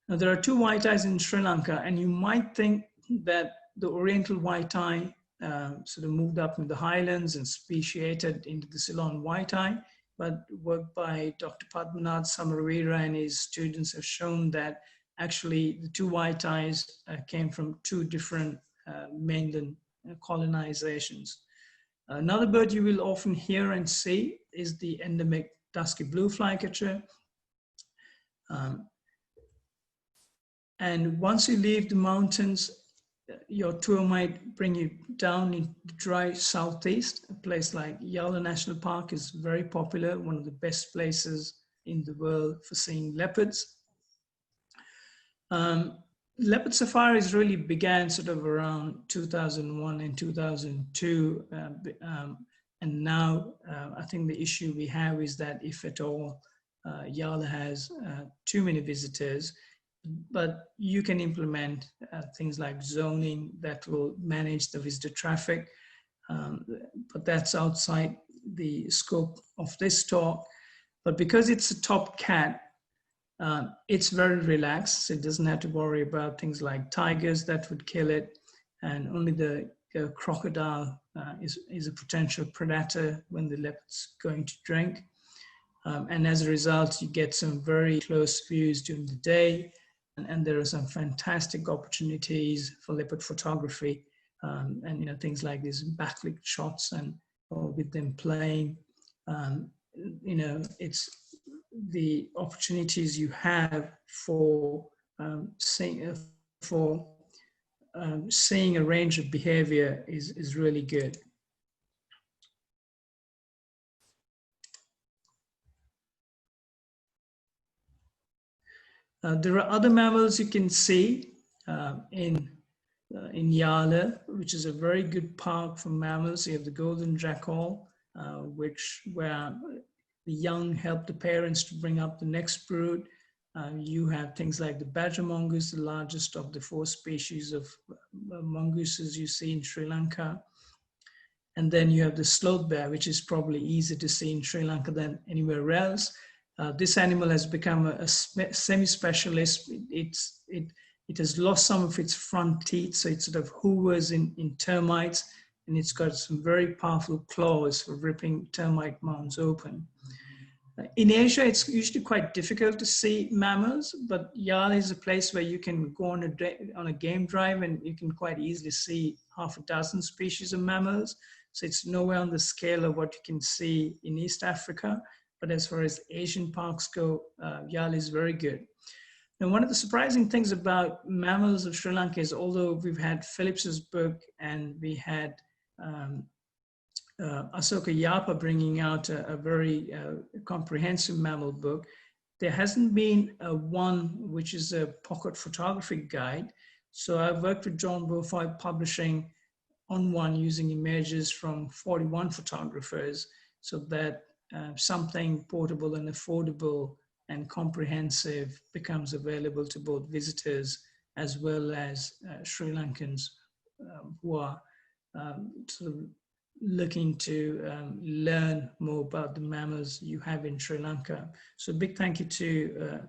Now there are two white-eyes in Sri Lanka, and you might think that the oriental white-eye sort of moved up in the highlands and speciated into the Ceylon white-eye, but work by Dr. Padmanabh Samaravira and his students have shown that actually the two white-eyes came from two different mainland colonizations. Another bird you will often hear and see is the endemic dusky blue flycatcher. And once you leave the mountains, your tour might bring you down in the dry southeast. A place like Yala National Park is very popular, one of the best places in the world for seeing leopards. Leopard safaris really began sort of around 2001 and 2002. And now I think the issue we have is that if at all, Yala has too many visitors, but you can implement things like zoning that will manage the visitor traffic. But that's outside the scope of this talk. But because it's a top cat, it's very relaxed. So it doesn't have to worry about things like tigers that would kill it. And only the crocodile is a potential predator when the leopard's going to drink. And as a result, you get some very close views during the day. And there are some fantastic opportunities for leopard photography, and things like these backlit shots or with them playing. It's the opportunities you have for seeing a range of behavior is really good. There are other mammals you can see in Yala, which is a very good park for mammals. You have the golden jackal, where the young help the parents to bring up the next brood. You have things like the badger mongoose, the largest of the 4 species of mongooses you see in Sri Lanka. And then you have the sloth bear, which is probably easier to see in Sri Lanka than anywhere else. This animal has become a semi-specialist. It has lost some of its front teeth, so it sort of hoovers in termites, and it's got some very powerful claws for ripping termite mounds open. In Asia, it's usually quite difficult to see mammals, but Yala is a place where you can go on a game drive and you can quite easily see half a dozen species of mammals. So it's nowhere on the scale of what you can see in East Africa. But as far as Asian parks go, Yala is very good. Now, one of the surprising things about mammals of Sri Lanka is, although we've had Phillips's book and we had Asoka Yapa bringing out a very comprehensive mammal book, there hasn't been one which is a pocket photographic guide. So I've worked with John Beaufoy Publishing on one using images from 41 photographers, so that something portable and affordable and comprehensive becomes available to both visitors as well as Sri Lankans who are sort of looking to learn more about the mammals you have in Sri Lanka. So a big thank you to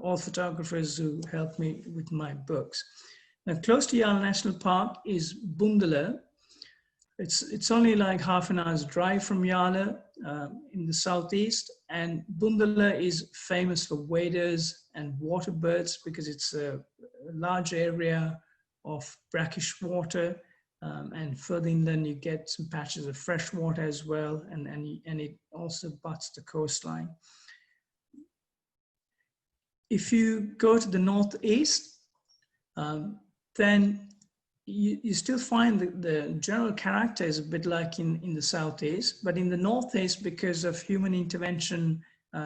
all photographers who helped me with my books. Now, close to Yala National Park is Bundala. It's only like half an hour's drive from Yala in the southeast, and Bundala is famous for waders and water birds because it's a large area of brackish water, and further inland you get some patches of fresh water as well, and it also butts the coastline. If you go to the northeast, then you still find the general character is a bit like in the southeast, but in the northeast, because of human intervention,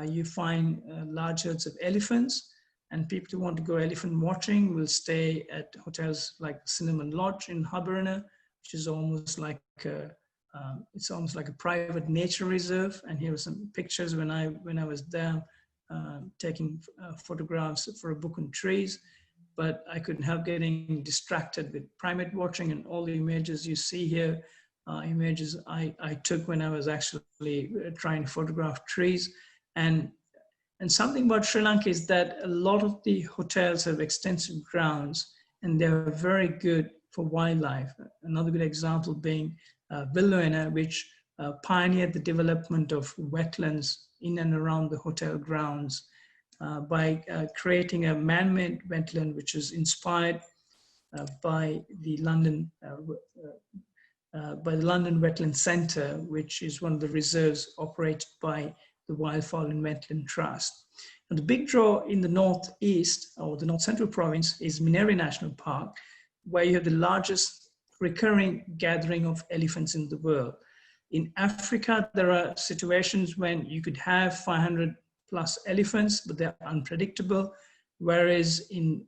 you find large herds of elephants, and people who want to go elephant watching will stay at hotels like Cinnamon Lodge in Habarana, which is almost like it's almost like a private nature reserve. And here are some pictures when I was there taking photographs for a book on trees. But I couldn't help getting distracted with primate watching, and all the images you see here are images I took when I was actually trying to photograph trees. And something about Sri Lanka is that a lot of the hotels have extensive grounds, and they're very good for wildlife. Another good example being Wijeyeratne, which pioneered the development of wetlands in and around the hotel grounds. By creating a man-made wetland, which is inspired by the London Wetland Centre, which is one of the reserves operated by the Wildfowl and Wetland Trust. And the big draw in the northeast, or the north central province, is Mineri National Park, where you have the largest recurring gathering of elephants in the world. In Africa, there are situations when you could have 500 plus elephants, but they're unpredictable. Whereas in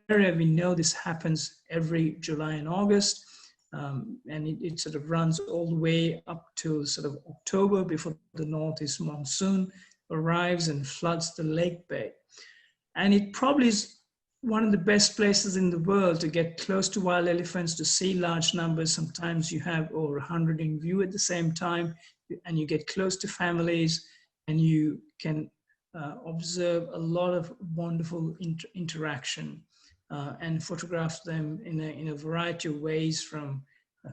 area, we know this happens every July and August, and it sort of runs all the way up to sort of October before the northeast monsoon arrives and floods the lake bed. And it probably is one of the best places in the world to get close to wild elephants, to see large numbers. Sometimes you have over 100 in view at the same time, and you get close to families, and you can observe a lot of wonderful interaction and photograph them in a variety of ways, from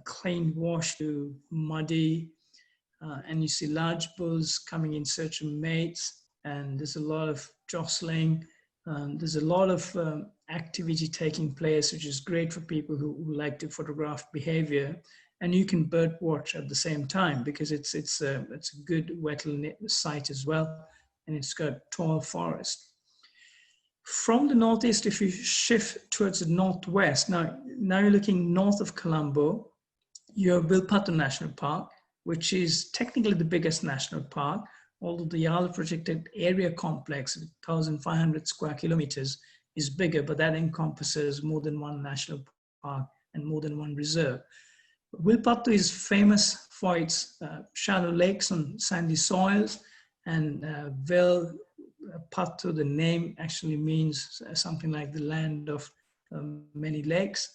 clean wash to muddy, and you see large bulls coming in search of mates, and there's a lot of jostling. There's a lot of activity taking place, which is great for people who like to photograph behavior. And you can bird watch at the same time because it's a good wetland site as well, and it's got tall forest. From the northeast, if you shift towards the northwest, now you're looking north of Colombo, you have Wilpato National Park, which is technically the biggest national park, although the Yala Protected Area Complex, 1,500 square kilometers, is bigger, but that encompasses more than one national park and more than one reserve. Wilpato is famous for its shallow lakes on sandy soils, and Wilpato, the name actually means something like the land of many lakes.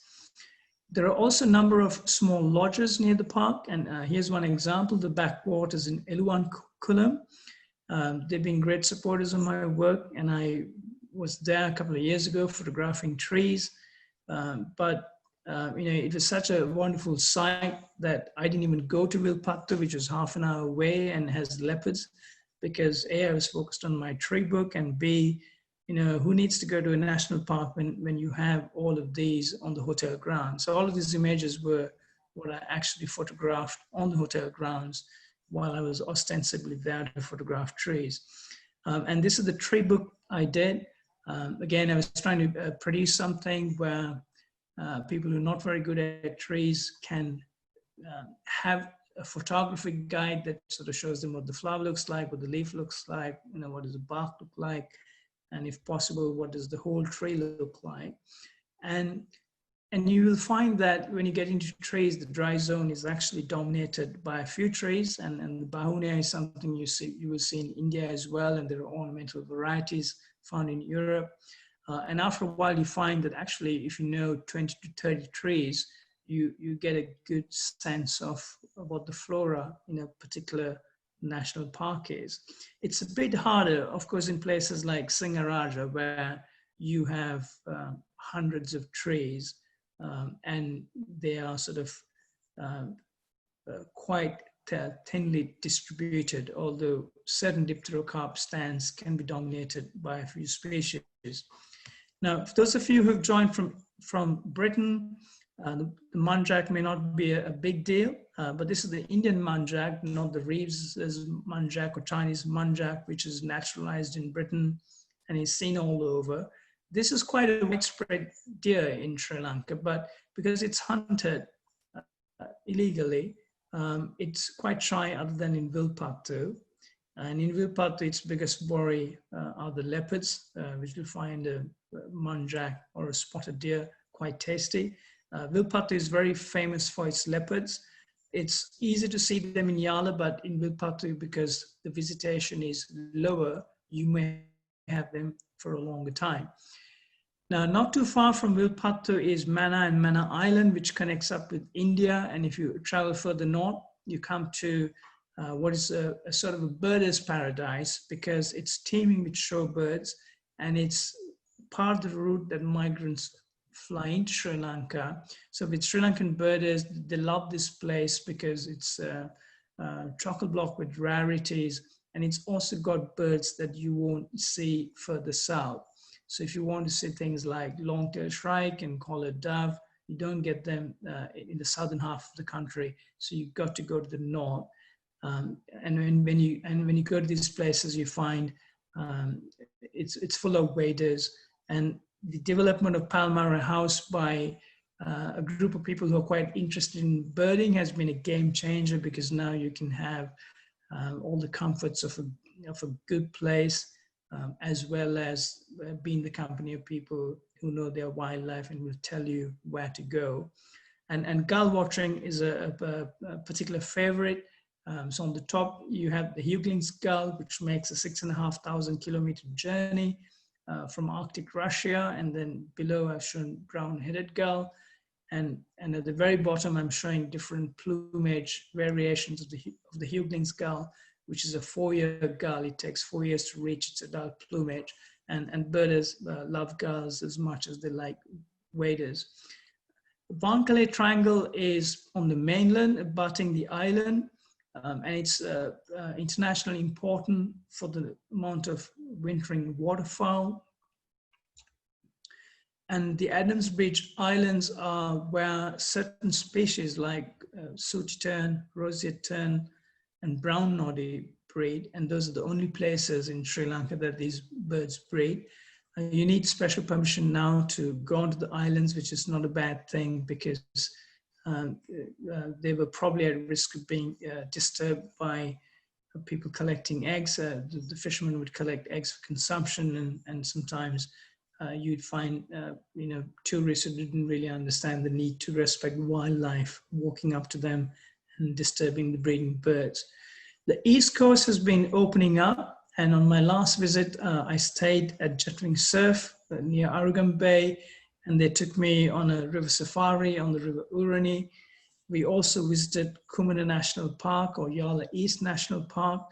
There are also a number of small lodges near the park, and here's one example, the backwaters in Eluankulam. They've been great supporters of my work, and I was there a couple of years ago photographing trees, but it was such a wonderful site that I didn't even go to Wilpato, which was half an hour away and has leopards, because A, I was focused on my tree book, and B, who needs to go to a national park when you have all of these on the hotel grounds? So all of these images were what I actually photographed on the hotel grounds while I was ostensibly there to photograph trees. And this is the tree book I did. Again, I was trying to produce something where people who are not very good at trees can have a photographic guide that sort of shows them what the flower looks like, what the leaf looks like, what does the bark look like, and if possible, what does the whole tree look like. And you will find that when you get into trees, the dry zone is actually dominated by a few trees, and the bahunia is something you will see in India as well, and there are ornamental varieties found in Europe. And after a while, you find that actually, if you know 20 to 30 trees, you get a good sense of what the flora in a particular national park is. It's a bit harder, of course, in places like Singaraja, where you have hundreds of trees, and they are sort of quite thinly distributed, although certain dipterocarp stands can be dominated by a few species. Now, for those of you who have joined from Britain, the muntjac may not be a big deal, but this is the Indian muntjac, not the Reeves' muntjac or Chinese muntjac, which is naturalized in Britain and is seen all over. This is quite a widespread deer in Sri Lanka, but because it's hunted illegally, it's quite shy other than in Wilpato. And in Wilpato, its biggest worry are the leopards, which you'll find a muntjac or a spotted deer quite tasty. Wilpato is very famous for its leopards. It's easy to see them in Yala, but in Wilpato, because the visitation is lower, you may have them for a longer time. Now, not too far from Wilpato is Manna and Manna Island, which connects up with India. And if you travel further north, you come to what is a sort of a birder's paradise, because it's teeming with shorebirds, and it's part of the route that migrants fly into Sri Lanka. So with Sri Lankan birders, they love this place because it's chock-a-block with rarities, and it's also got birds that you won't see further south. So if you want to see things like long-tailed shrike and collared dove, you don't get them in the southern half of the country. So you've got to go to the north. And when you go to these places, you find it's full of waders. And the development of Palmyra House by a group of people who are quite interested in birding has been a game changer, because now you can have all the comforts of a good place, as well as being the company of people who know their wildlife and will tell you where to go. And gull watching is a particular favorite. So on the top, you have the Higgins gull, which makes a 6,500 kilometer journey from Arctic Russia. And then below, I've shown brown-headed gull. And at the very bottom, I'm showing different plumage variations of the Higgins gull, which is a 4-year gull. It takes 4 years to reach its adult plumage. And birders love gulls as much as they like waders. Vankale Triangle is on the mainland, abutting the island, and it's internationally important for the amount of wintering waterfowl. And the Adams Bridge Islands are where certain species like sooty tern, roseate tern, and brown noddy breed, and those are the only places in Sri Lanka that these birds breed. You need special permission now to go onto the islands, which is not a bad thing because they were probably at risk of being disturbed by people collecting eggs. The fishermen would collect eggs for consumption, and sometimes you'd find tourists who didn't really understand the need to respect wildlife walking up to them and disturbing the breeding birds. The East Coast has been opening up, and on my last visit, I stayed at Jetwing Surf near Arugam Bay, and they took me on a river safari on the River Urani. We also visited Kumara National Park or Yala East National Park.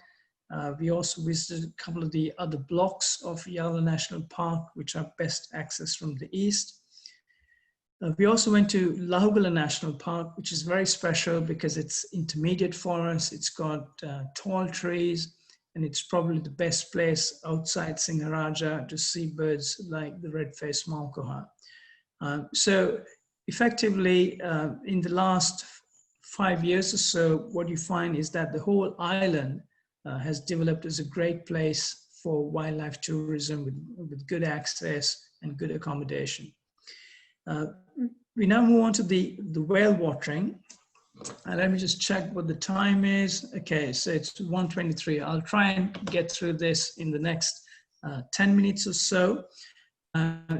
We also visited a couple of the other blocks of Yala National Park, which are best accessed from the east. We also went to Lahugala National Park, which is very special because it's intermediate forest. It's got tall trees, and it's probably the best place outside Singaraja to see birds like the red-faced malkoha. So effectively, in the last 5 years or so, what you find is that the whole island has developed as a great place for wildlife tourism with good access and good accommodation. We now move on to the whale watering. Let me just check what the time is. Okay, so it's 1:23. I'll try and get through this in the next 10 minutes or so.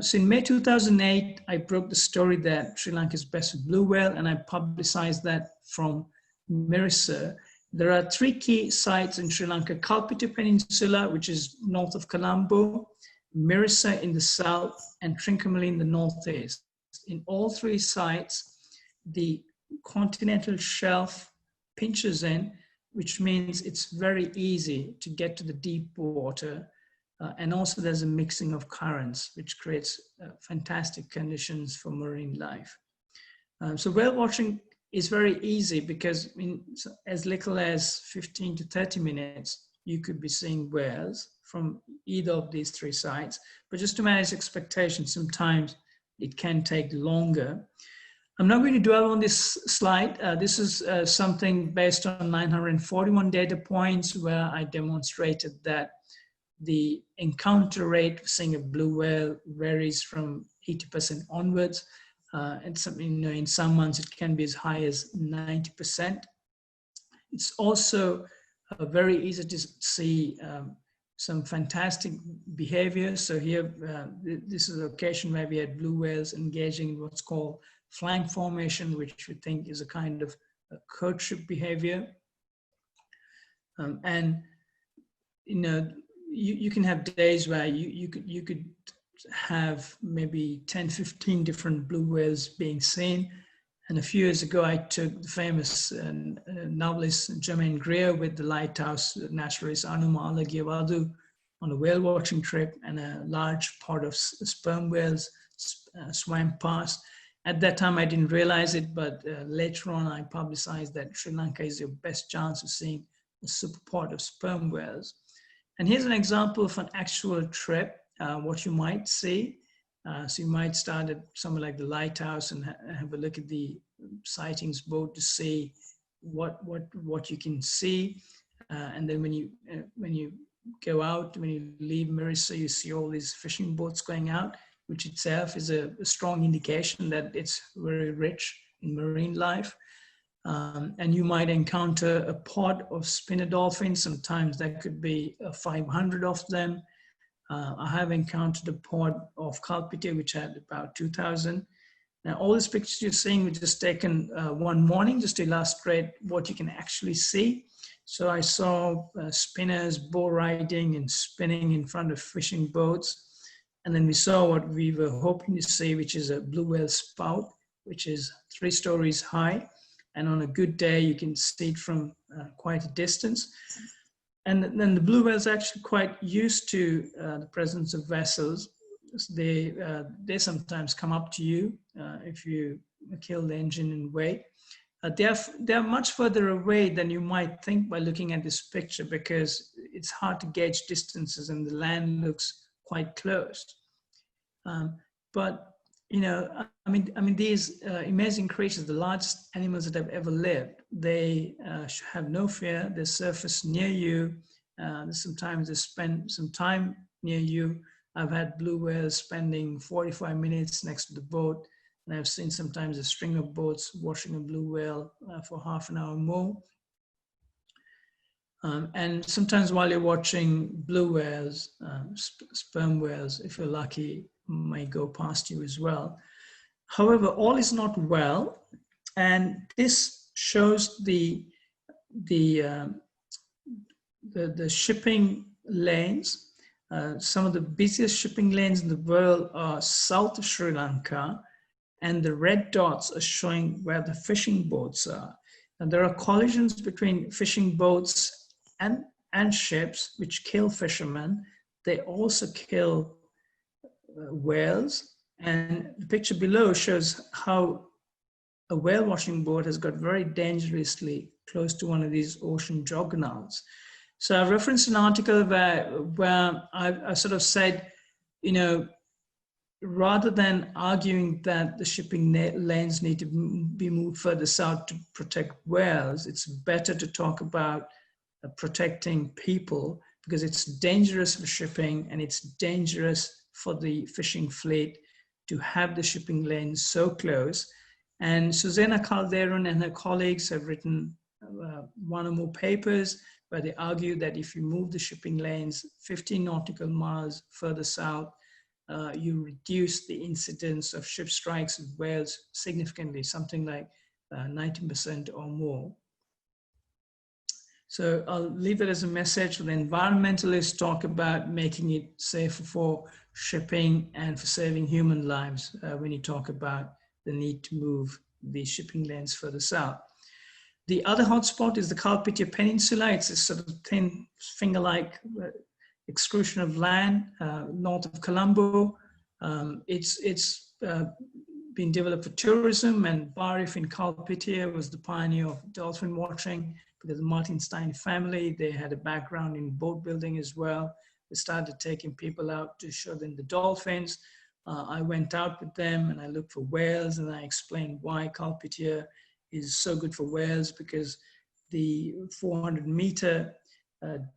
So in May 2008, I broke the story that Sri Lanka is best with blue whale, and I publicized that from Mirissa. There are 3 key sites in Sri Lanka: Kalpita Peninsula, which is north of Colombo, Mirissa in the south, and Trincomalee in the northeast. In all 3 sites, the continental shelf pinches in, which means it's very easy to get to the deep water. And also there's a mixing of currents, which creates fantastic conditions for marine life. So whale watching is very easy because in as little as 15 to 30 minutes, you could be seeing whales from either of these 3 sites. But just to manage expectations, sometimes it can take longer. I'm not going to dwell on this slide. This is something based on 941 data points where I demonstrated that the encounter rate for seeing a blue whale varies from 80% onwards. And something, in some months it can be as high as 90%. It's also very easy to see some fantastic behavior. So here, this is a location where we had blue whales engaging in what's called flank formation, which we think is a kind of a courtship behavior. And you can have days where you could have maybe 10, 15 different blue whales being seen. And a few years ago, I took the famous novelist Germaine Greer with the lighthouse naturalist Anuma Alagiavadu on a whale watching trip, and a large part of sperm whales swam past. At that time, I didn't realize it, but later on, I publicized that Sri Lanka is your best chance of seeing a superpod of sperm whales. And here's an example of an actual trip, what you might see. So you might start at somewhere like the lighthouse and have a look at the sightings boat to see what you can see. And then when you go out, when you leave Mirissa, you see all these fishing boats going out, which itself is a strong indication that it's very rich in marine life. And you might encounter a pod of spinner dolphins. Sometimes there could be 500 of them. I have encountered a pod of Kalpite, which had about 2,000. Now, all these pictures you're seeing were just taken one morning, just to illustrate what you can actually see. So I saw spinners bow riding and spinning in front of fishing boats. And then we saw what we were hoping to see, which is a blue whale spout, which is 3 stories high. And on a good day, you can see it from quite a distance. And then the blue whales are actually quite used to the presence of vessels. They sometimes come up to you if you kill the engine and wait. They're much further away than you might think by looking at this picture, because it's hard to gauge distances and the land looks quite close. But you know, I mean, these amazing creatures, the largest animals that have ever lived, they have no fear. They surface near you. Sometimes they spend some time near you. I've had blue whales spending 45 minutes next to the boat, and I've seen sometimes a string of boats watching a blue whale for half an hour more. And sometimes while you're watching blue whales, sperm whales, if you're lucky, may go past you as well. However, all is not well, and this shows the shipping lanes. Some of the busiest shipping lanes in the world are south of Sri Lanka, and the red dots are showing where the fishing boats are. And there are collisions between fishing boats and ships, which kill fishermen. They also kill whales. And the picture below shows how a whale watching boat has got very dangerously close to one of these ocean juggernauts. So I referenced an article where I sort of said, you know, rather than arguing that the shipping lanes need to be moved further south to protect whales, it's better to talk about protecting people, because it's dangerous for shipping and it's dangerous for the fishing fleet to have the shipping lanes so close. And Susana Calderon and her colleagues have written one or more papers where they argue that if you move the shipping lanes 15 nautical miles further south, you reduce the incidence of ship strikes with whales significantly, something like 90% or more. So I'll leave it as a message. The environmentalists talk about making it safer for shipping and for saving human lives when you talk about the need to move the shipping lanes further south. The other hotspot is the Kalpitiya Peninsula. It's a sort of thin finger-like excrusion of land north of Colombo. It's been developed for tourism, and Barif in Kalpitiya was the pioneer of dolphin watching, because the Martinstein family, they had a background in boat building as well. They started taking people out to show them the dolphins. I went out with them and I looked for whales, and I explained why Kalpitiya is so good for whales, because the 400-meter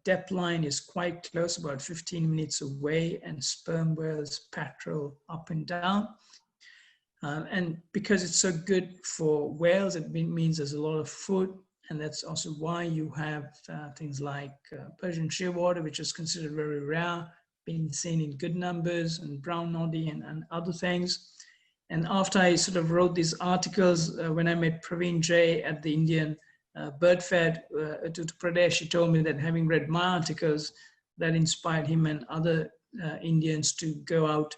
depth line is quite close, about 15 minutes away, and sperm whales patrol up and down. And because it's so good for whales, it means there's a lot of food. And that's also why you have things like Persian shearwater, which is considered very rare, being seen in good numbers, and brown noddy and other things. And after I sort of wrote these articles, when I met Praveen Jay at the Indian bird fed to Pradesh, he told me that having read my articles, that inspired him and other Indians to go out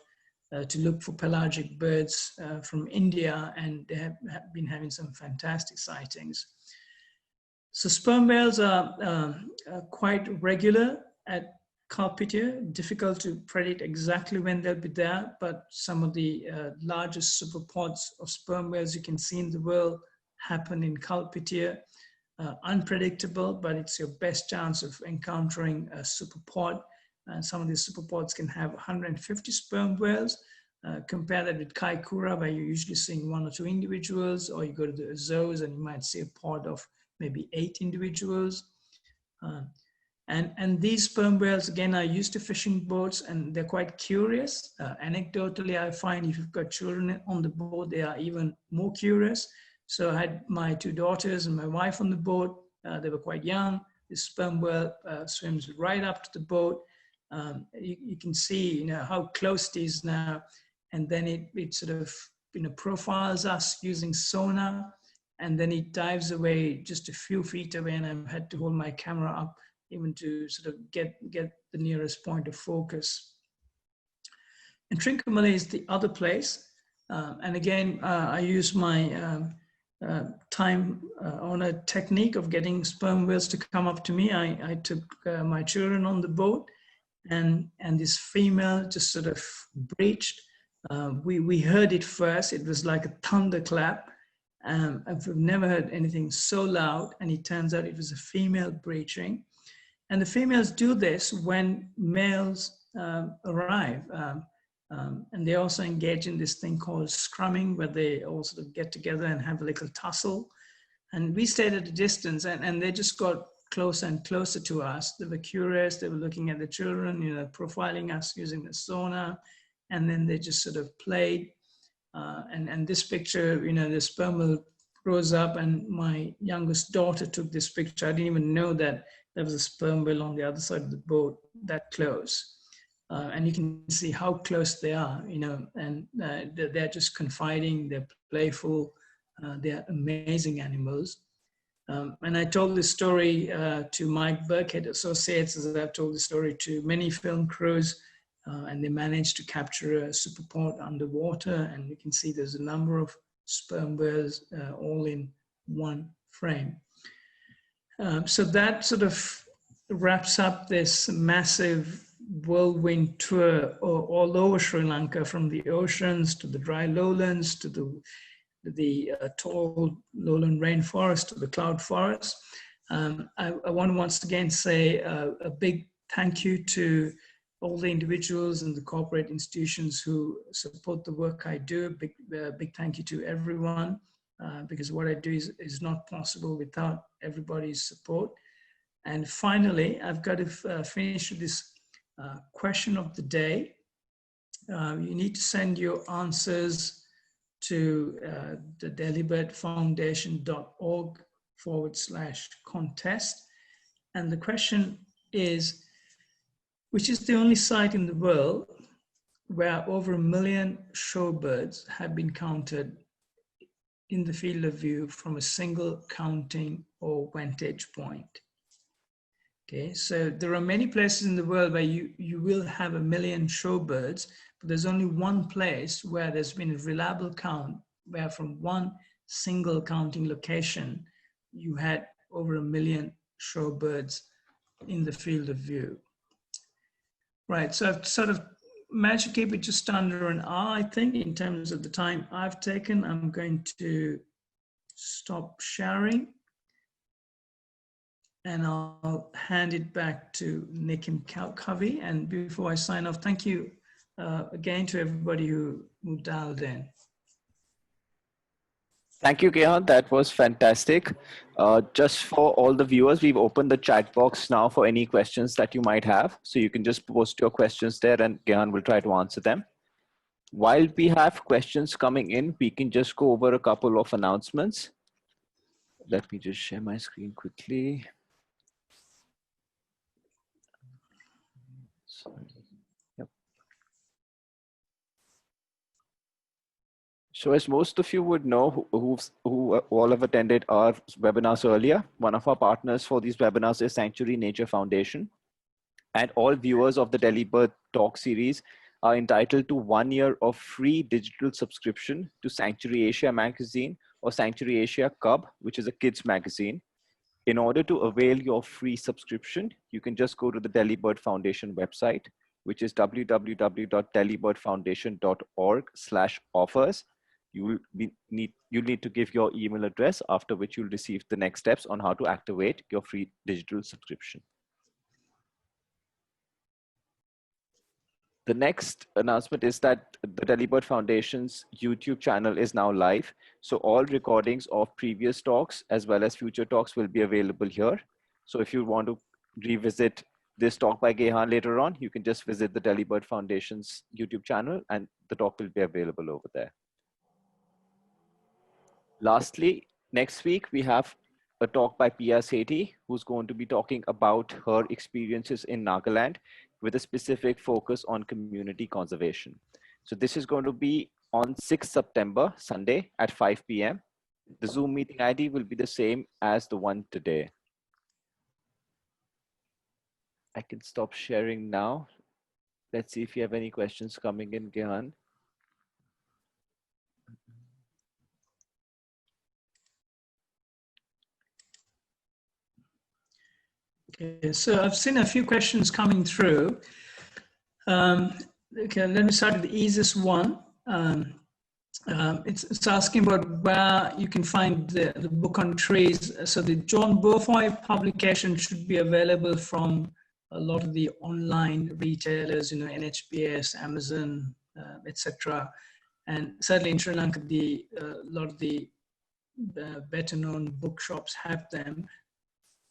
to look for pelagic birds from India, and they have been having some fantastic sightings. So sperm whales are quite regular at Kalpitiya, difficult to predict exactly when they'll be there, but some of the largest superpods of sperm whales you can see in the world happen in Kalpitiya. Unpredictable, but it's your best chance of encountering a superpod. And some of these superpods can have 150 sperm whales. Compare that with Kaikoura, where you're usually seeing 1 or 2 individuals, or you go to the Azores and you might see a pod of maybe 8 individuals. And these sperm whales, again, are used to fishing boats, and they're quite curious. Anecdotally, I find if you've got children on the boat, they are even more curious. So I had my 2 daughters and my wife on the boat. They were quite young. This sperm whale swims right up to the boat. You can see, you know, how close it is now. And then it sort of, you know, profiles us using sonar. And then it dives away just a few feet away, and I've had to hold my camera up even to sort of get the nearest point of focus. And Trincomalee is the other place. And again, I use my time-honored technique of getting sperm whales to come up to me. I took my children on the boat, and this female just sort of breached We heard it first. It was like a thunderclap. I've never heard anything so loud, and it turns out it was a female breaching. And the females do this when males arrive. And they also engage in this thing called scrumming, where they all sort of get together and have a little tussle. And we stayed at a distance, and they just got closer and closer to us. They were curious. They were looking at the children, you know, profiling us using the sonar. And then they just sort of played. And this picture, you know, the sperm whale rose up, and my youngest daughter took this picture. I didn't even know that there was a sperm whale on the other side of the boat that close. And you can see how close they are, you know, and they're just confiding, they're playful, they're amazing animals. And I told this story to Mike Burkhead Associates, as I've told the story to many film crews, and they managed to capture a superpod underwater, and you can see there's a number of sperm whales all in one frame. So that sort of wraps up this massive whirlwind tour all over Sri Lanka, from the oceans to the dry lowlands to the tall lowland rainforest to the cloud forest. I want to once again say a big thank you to all the individuals and the corporate institutions who support the work I do. Big thank you to everyone, because what I do is not possible without everybody's support. And finally, I've got to finish with this question of the day. You need to send your answers to the delhibirdfoundation.org/contest. And the question is, which is the only site in the world where over 1 million shorebirds have been counted in the field of view from a single counting or vantage point? Okay, so there are many places in the world where you will have 1 million shorebirds, but there's only one place where there's been a reliable count, where from one single counting location, you had over 1 million shorebirds in the field of view. Right, so I've sort of managed to keep it just under an hour, I think, in terms of the time I've taken. I'm going to stop sharing, and I'll hand it back to Nick and Covey. And before I sign off, thank you again to everybody who dialed in. Thank you, Gehan. That was fantastic. Just for all the viewers, we've opened the chat box now for any questions that you might have. So you can just post your questions there, and Gehan will try to answer them. While we have questions coming in, we can just go over a couple of announcements. Let me just share my screen quickly. Yep. So as most of you would know, who all have attended our webinars earlier, one of our partners for these webinars is Sanctuary Nature Foundation. And all viewers of the Delhibird talk series are entitled to 1 year of free digital subscription to Sanctuary Asia magazine or Sanctuary Asia Cub, which is a kids magazine. In order to avail your free subscription, you can just go to the Delhibird Foundation website, which is www.delhibirdfoundation.org/offers. You'll need to give your email address, after which you'll receive the next steps on how to activate your free digital subscription. The next announcement is that the Delhibird Foundation's YouTube channel is now live. So all recordings of previous talks as well as future talks will be available here. So if you want to revisit this talk by Gehan later on, you can just visit the Delhibird Foundation's YouTube channel and the talk will be available over there. Lastly, next week we have a talk by Pia Sethi, who's going to be talking about her experiences in Nagaland with a specific focus on community conservation. So this is going to be on 6th September, Sunday at 5 p.m. The Zoom meeting ID will be the same as the one today. I can stop sharing now. Let's see if you have any questions coming in, Gehan. Okay, so I've seen a few questions coming through. Okay, let me start with the easiest one. it's asking about where you can find the book on trees. So the John Beaufoy publication should be available from a lot of the online retailers, you know, NHBS, Amazon, etc. And certainly in Sri Lanka, a lot of the better known bookshops have them,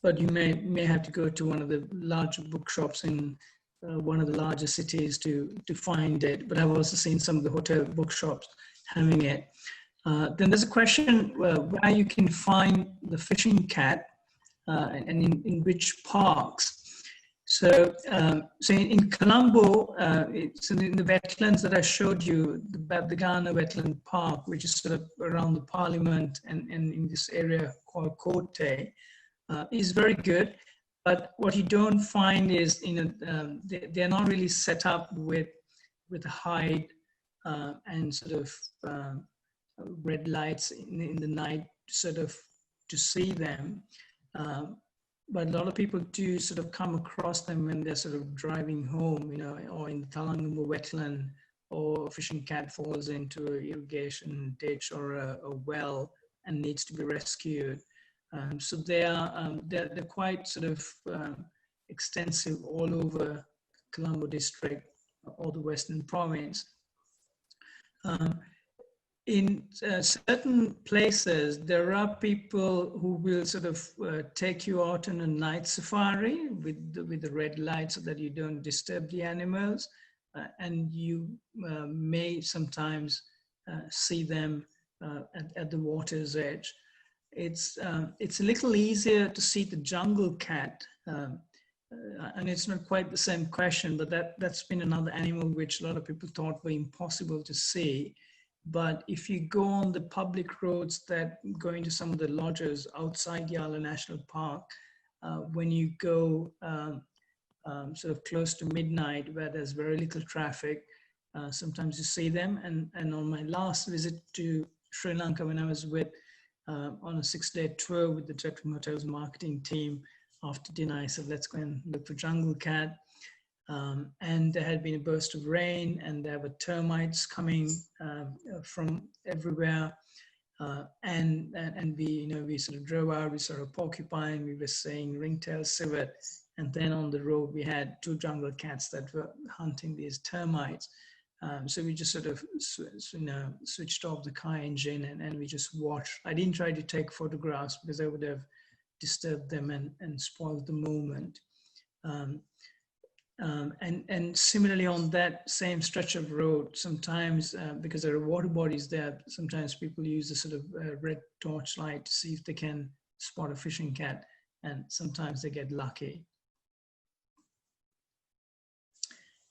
but you may have to go to one of the larger bookshops in one of the larger cities to find it. But I've also seen some of the hotel bookshops having it. Then there's a question where you can find the fishing cat and in which parks. So, in Colombo, it's in the wetlands that I showed you, the Ghana Wetland Park, which is sort of around the Parliament and in this area called Kote, is very good. But what you don't find is, they're not really set up with a hide and sort of red lights in the night, sort of to see them. But a lot of people do sort of come across them when they're sort of driving home, you know, or in the Talangambo wetland, or a fishing cat falls into an irrigation ditch or a well and needs to be rescued. So they're quite sort of extensive all over Colombo district or the Western province. In certain places, there are people who will sort of take you out on a night safari with the red light so that you don't disturb the animals, and you may sometimes see them at the water's edge. It's a little easier to see the jungle cat, and it's not quite the same question, but that's been another animal which a lot of people thought were impossible to see. But if you go on the public roads that go into some of the lodges outside Yala National Park, when you go sort of close to midnight where there's very little traffic, sometimes you see them. And on my last visit to Sri Lanka, when I was on a 6-day tour with the Director of Hotels marketing team, after dinner I said, let's go and look for jungle cat. And there had been a burst of rain, and there were termites coming from everywhere. And we sort of drove out. We saw a porcupine. We were seeing ringtail civet, and then on the road we had 2 jungle cats that were hunting these termites. So we just sort of switched off the car engine and we just watched. I didn't try to take photographs because I would have disturbed them and spoiled the moment. And similarly on that same stretch of road, sometimes because there are water bodies there, sometimes people use a sort of red torchlight to see if they can spot a fishing cat, and sometimes they get lucky.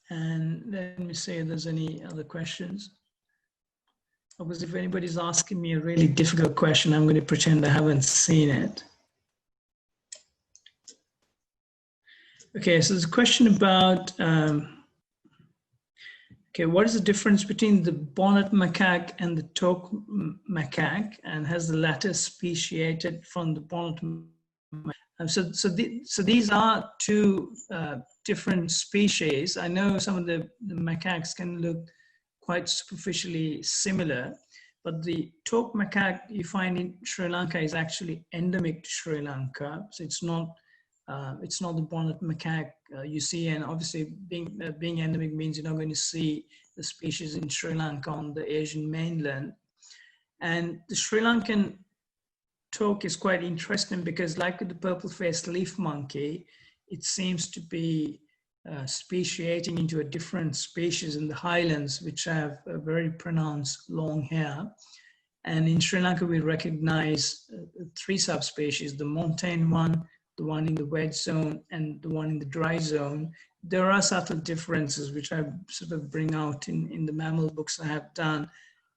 And let me see if there's any other questions. Because if anybody's asking me a really difficult question, I'm going to pretend I haven't seen it. Okay, so there's a question about, what is the difference between the bonnet macaque and the toque macaque, and has the latter speciated from the bonnet macaque? So these are 2 different species. I know some of the macaques can look quite superficially similar, but the toque macaque you find in Sri Lanka is actually endemic to Sri Lanka. So it's not the bonnet macaque you see, and obviously being endemic means you're not going to see the species in Sri Lanka on the Asian mainland. And the Sri Lankan toque is quite interesting because, like with the purple-faced leaf monkey, it seems to be speciating into a different species in the Highlands, which have a very pronounced long hair. And in Sri Lanka, we recognize 3 subspecies: the montane one, the one in the wet zone, and the one in the dry zone. There are subtle differences which I sort of bring out in the mammal books I have done,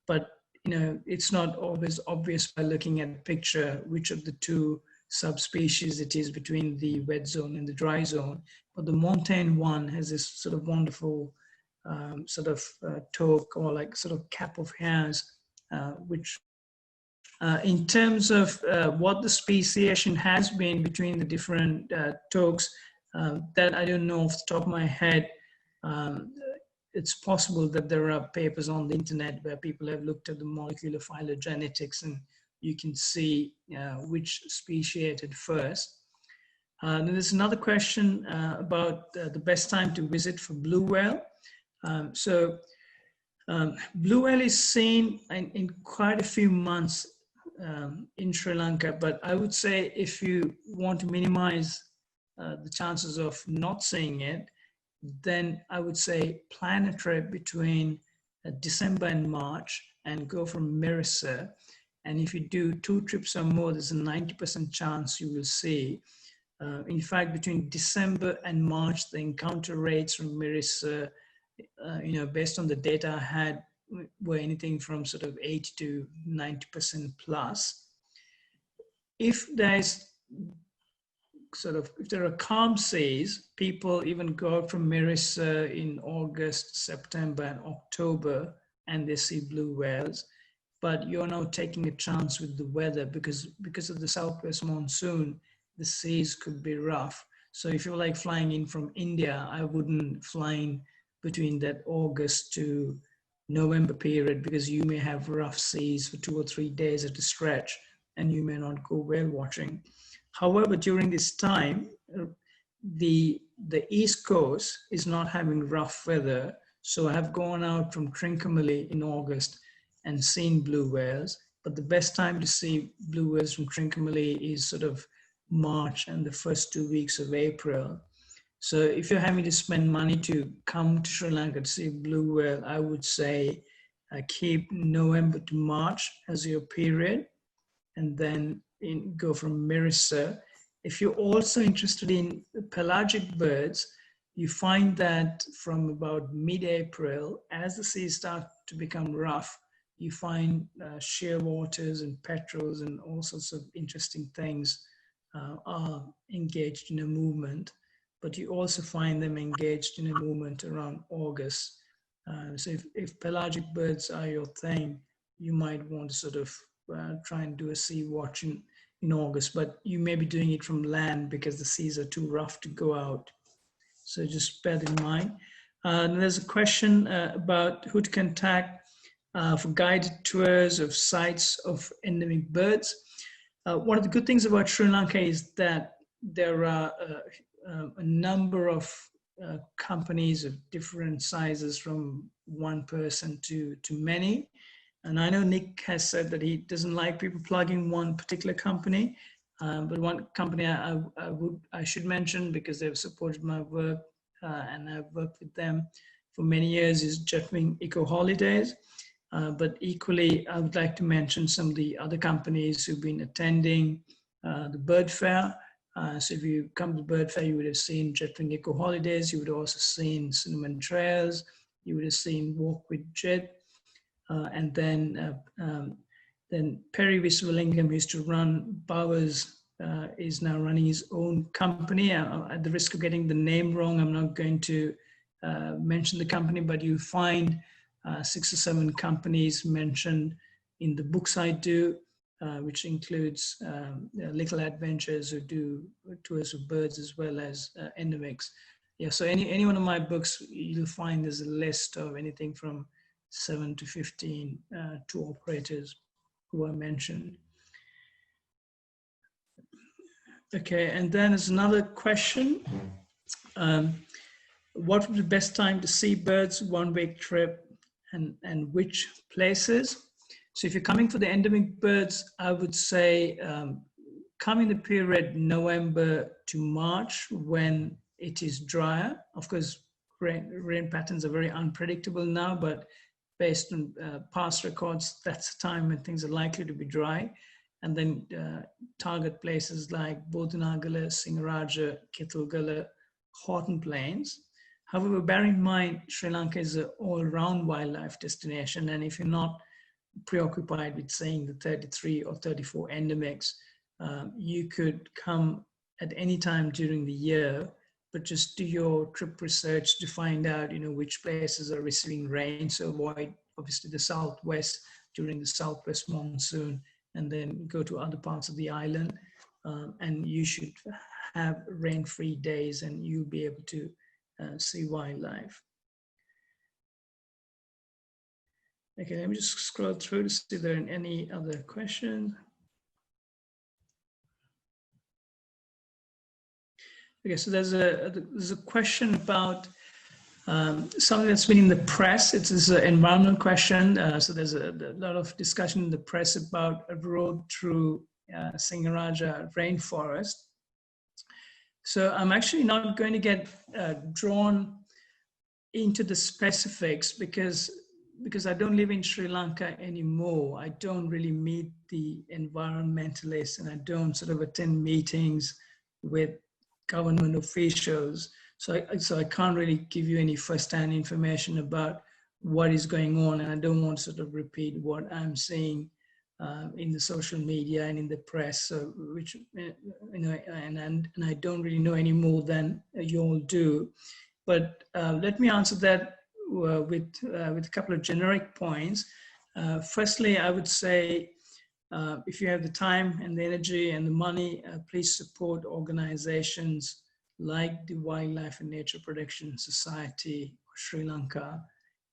but it's not always obvious by looking at the picture which of the 2 subspecies it is between the wet zone and the dry zone. But the montane one has this sort of wonderful toque, or like sort of cap of hairs, which in terms of what the speciation has been between the different toques, that I don't know off the top of my head. it's possible that there are papers on the internet where people have looked at the molecular phylogenetics, and you can see which speciated first. And there's another question about the best time to visit for blue whale. Blue whale is seen in quite a few months in Sri Lanka, but I would say if you want to minimize the chances of not seeing it, then I would say plan a trip between December and March and go from Mirissa. And if you do 2 trips or more, there's a 90% chance you will see. In fact, between December and March, the encounter rates from Mirissa, based on the data I had, were anything from sort of 80 to 90% plus. If there's if there are calm seas, people even go out from Mirissa in August, September, and October, and they see blue whales. But you're now taking a chance with the weather because of the southwest monsoon, the seas could be rough. So if you're like flying in from India, I wouldn't fly in between that August to November period, because you may have rough seas for 2 or 3 days at a stretch, and you may not go whale watching. However, during this time, the East Coast is not having rough weather. So I have gone out from Trincomalee in August and seen blue whales. But the best time to see blue whales from Trincomalee is sort of March and the first 2 weeks of April. So if you're having to spend money to come to Sri Lanka to see blue whale, I would say keep November to March as your period, and then go from Mirissa. If you're also interested in pelagic birds, you find that from about mid-April, as the seas start to become rough, you find shearwaters and petrels and all sorts of interesting things are engaged in a movement. But you also find them engaged in a movement around August. So if pelagic birds are your thing, you might want to sort of try and do a sea watch in August, but you may be doing it from land because the seas are too rough to go out. So just bear that in mind. There's a question about who to contact for guided tours of sites of endemic birds. One of the good things about Sri Lanka is that there are a number of companies of different sizes, from one person to many. And I know Nick has said that he doesn't like people plugging one particular company, but one company I should mention, because they've supported my work and I've worked with them for many years, is Jetwing Eco Holidays. But equally, I would like to mention some of the other companies who've been attending the bird fair. So if you come to the bird fair, you would have seen Jetwing Eco Holidays. You would have also seen Cinnamon Trails. You would have seen Walk with Jet. And then Perry Viswalingam, who used to run Bowers, is now running his own company. At the risk of getting the name wrong, I'm not going to mention the company, but you find 6 or 7 companies mentioned in the books I do, which includes Little Adventures, who do tours of birds as well as endemics. Yeah, so any one of my books, you'll find there's a list of anything from 7 to 15 tour operators who are mentioned. Okay, and then there's another question. What would be the best time to see birds, 1-week trip, and which places? So if you're coming for the endemic birds, I would say come in the period November to March, when it is drier. Of course, rain patterns are very unpredictable now, but based on past records, that's the time when things are likely to be dry. And then target places like Bodhanagala, Singaraja, Kitulgala, Horton Plains. However, bear in mind, Sri Lanka is an all-round wildlife destination. And if you're not preoccupied with saying the 33 or 34 endemics, you could come at any time during the year, but just do your trip research to find out, which places are receiving rain. So avoid obviously the southwest during the southwest monsoon, and then go to other parts of the island. And you should have rain-free days, and you'll be able to see wildlife. Okay, let me just scroll through to see if there are any other questions. Okay, so there's a question about something that's been in the press. It's an environmental question. So there's a lot of discussion in the press about a road through Singaraja rainforest. So I'm actually not going to get drawn into the specifics because I don't live in Sri Lanka anymore. I don't really meet the environmentalists, and I don't sort of attend meetings with government officials. So I can't really give you any first-hand information about what is going on, and I don't want to sort of repeat what I'm seeing in the social media and in the press, which, you know, and I don't really know any more than you all do. But let me answer that with a couple of generic points. Firstly, I would say, if you have the time and the energy and the money, please support organizations like the Wildlife and Nature Protection Society of Sri Lanka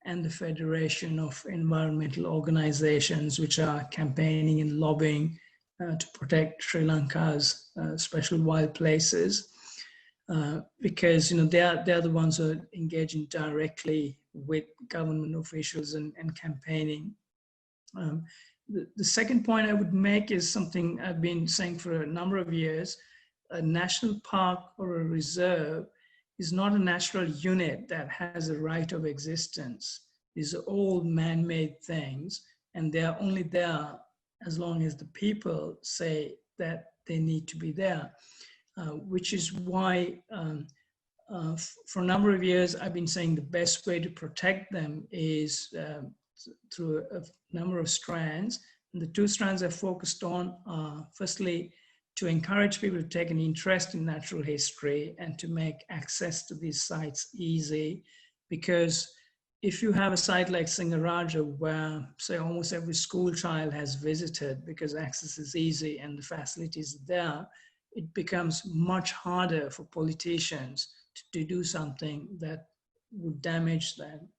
and the Federation of Environmental Organizations, which are campaigning and lobbying to protect Sri Lanka's special wild places, because, you know, they're the ones who are engaging directly with government officials and campaigning. The second point I would make is something I've been saying for a number of years. A national park or a reserve is not a natural unit that has a right of existence. These are all man-made things, and they are only there as long as the people say that they need to be there, which is why for a number of years I've been saying the best way to protect them is through a number of strands. And the two strands I focused on are, firstly, to encourage people to take an interest in natural history and to make access to these sites easy. Because if you have a site like Singaraja, where, say, almost every school child has visited because access is easy and the facilities are there, it becomes much harder for politicians to do something that would damage them.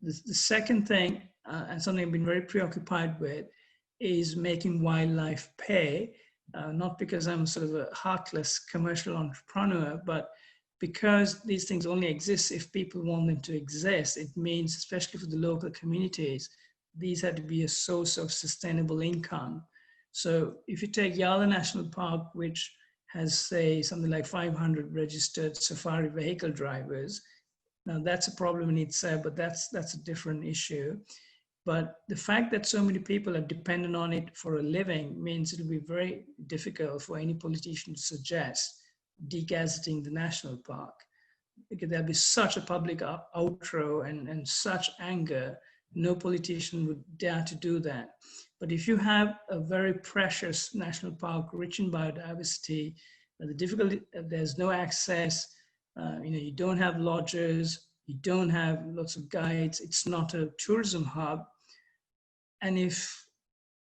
The second thing, and something I've been very preoccupied with, is making wildlife pay. Not because I'm sort of a heartless commercial entrepreneur, but because these things only exist if people want them to exist. It means, especially for the local communities, these had to be a source of sustainable income. So if you take Yala National Park, which has, say, something like 500 registered safari vehicle drivers, now that's a problem in itself, but that's a different issue. But the fact that so many people are dependent on it for a living means it'll be very difficult for any politician to suggest degazetting the national park, because there'll be such a public outro and such anger, no politician would dare to do that. But if you have a very precious national park rich in biodiversity, the difficulty, there's no access, you know, you don't have lodges, you don't have lots of guides, it's not a tourism hub. And if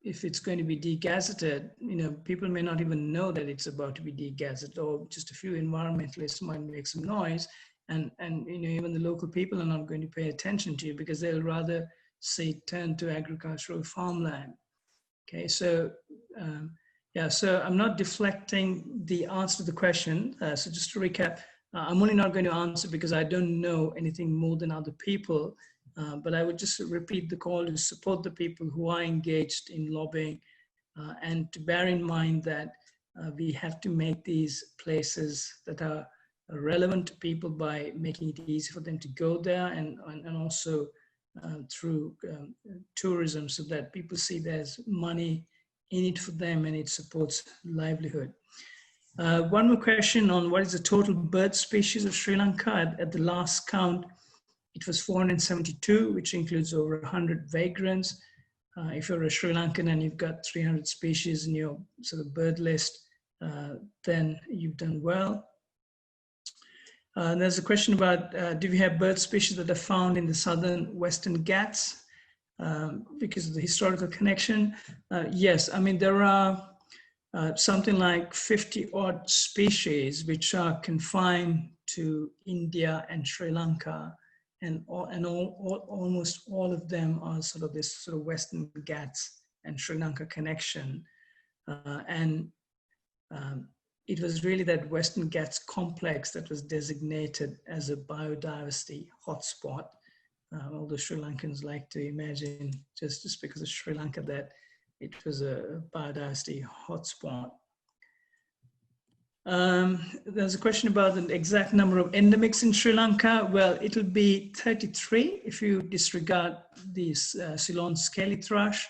it's going to be degazetted, you know, people may not even know that it's about to be degazetted, or just a few environmentalists might make some noise, and you know, even the local people are not going to pay attention to you because they'll rather say turn to agricultural farmland. Okay, so yeah, so I'm not deflecting the answer to the question. So just to recap, I'm only not going to answer because I don't know anything more than other people. But I would just repeat the call to support the people who are engaged in lobbying, and to bear in mind that we have to make these places that are relevant to people by making it easy for them to go there, and also through tourism, so that people see there's money in it for them and it supports livelihood. One more question on what is the total bird species of Sri Lanka. At the last count, it was 472, which includes over 100 vagrants. If you're a Sri Lankan and you've got 300 species in your sort of bird list, then you've done well. There's a question about, do we have bird species that are found in the southern Western Ghats because of the historical connection? Yes, I mean, there are something like 50 odd species which are confined to India and Sri Lanka. almost all of them are sort of this sort of Western Ghats and Sri Lanka connection. It was really that Western Ghats complex that was designated as a biodiversity hotspot. Although Sri Lankans like to imagine, just because of Sri Lanka, that it was a biodiversity hotspot. There's a question about the exact number of endemics in Sri Lanka. Well, it'll be 33 if you disregard the Ceylon scaly thrush,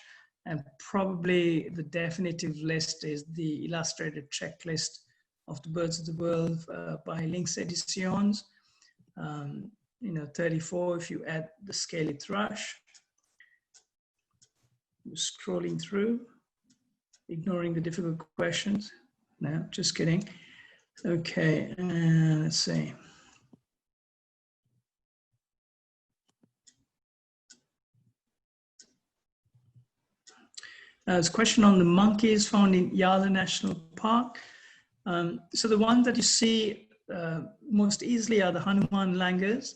and probably the definitive list is the illustrated checklist of the birds of the world by Lynx Editions. 34 if you add the scaly thrush. Scrolling through, ignoring the difficult questions. No, just kidding. Okay, let's see. There's a question on the monkeys found in Yala National Park. So the ones that you see most easily are the Hanuman langurs,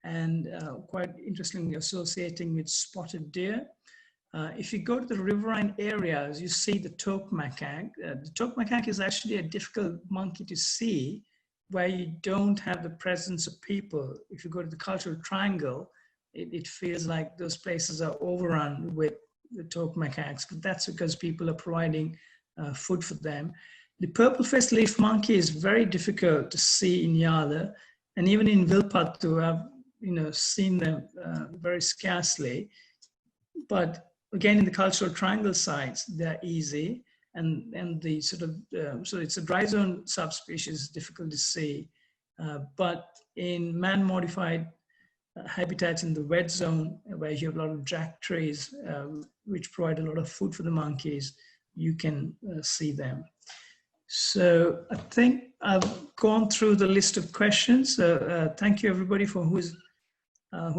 and quite interestingly associating with spotted deer. If you go to the riverine areas, you see the toque macaque. The toque macaque is actually a difficult monkey to see where you don't have the presence of people. If you go to the cultural triangle, it feels like those places are overrun with the toque macaques, but that's because people are providing food for them. The purple-faced leaf monkey is very difficult to see in Yala, and even in Vilpattu, I've seen them very scarcely. But again, in the cultural triangle sites, they're easy, and the sort of so it's a dry zone subspecies, difficult to see. But in man-modified habitats in the wet zone, where you have a lot of jack trees, which provide a lot of food for the monkeys, you can see them. So I think I've gone through the list of questions. Thank you everybody for who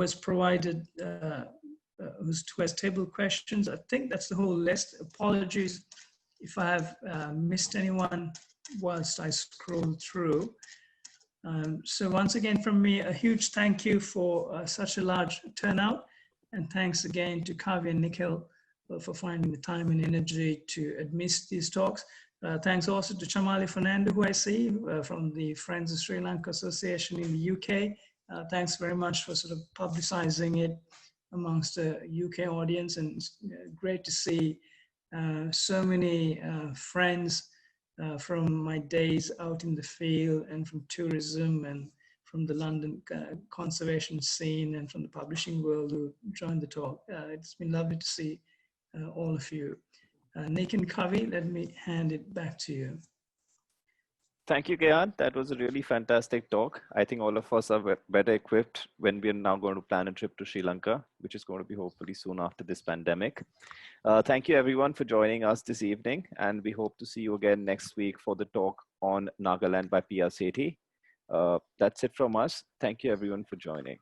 has provided, who has tabled questions. I think that's the whole list. Apologies if I have missed anyone whilst I scroll through. So once again from me, a huge thank you for such a large turnout, and thanks again to Kavi and Nikhil for finding the time and energy to administer these talks. Thanks also to Chamali Fernando, who I see from the Friends of Sri Lanka Association in the UK. Thanks very much for sort of publicizing it amongst the UK audience, and it's great to see so many friends from my days out in the field and from tourism and from the London conservation scene and from the publishing world who joined the talk. It's been lovely to see all of you. Nick and Kavi, let me hand it back to you. Thank you, Gehan. That was a really fantastic talk. I think all of us are better equipped when we are now going to plan a trip to Sri Lanka, which is going to be hopefully soon after this pandemic. Thank you everyone for joining us this evening, and we hope to see you again next week for the talk on Nagaland by Pia Sethi. That's it from us. Thank you everyone for joining.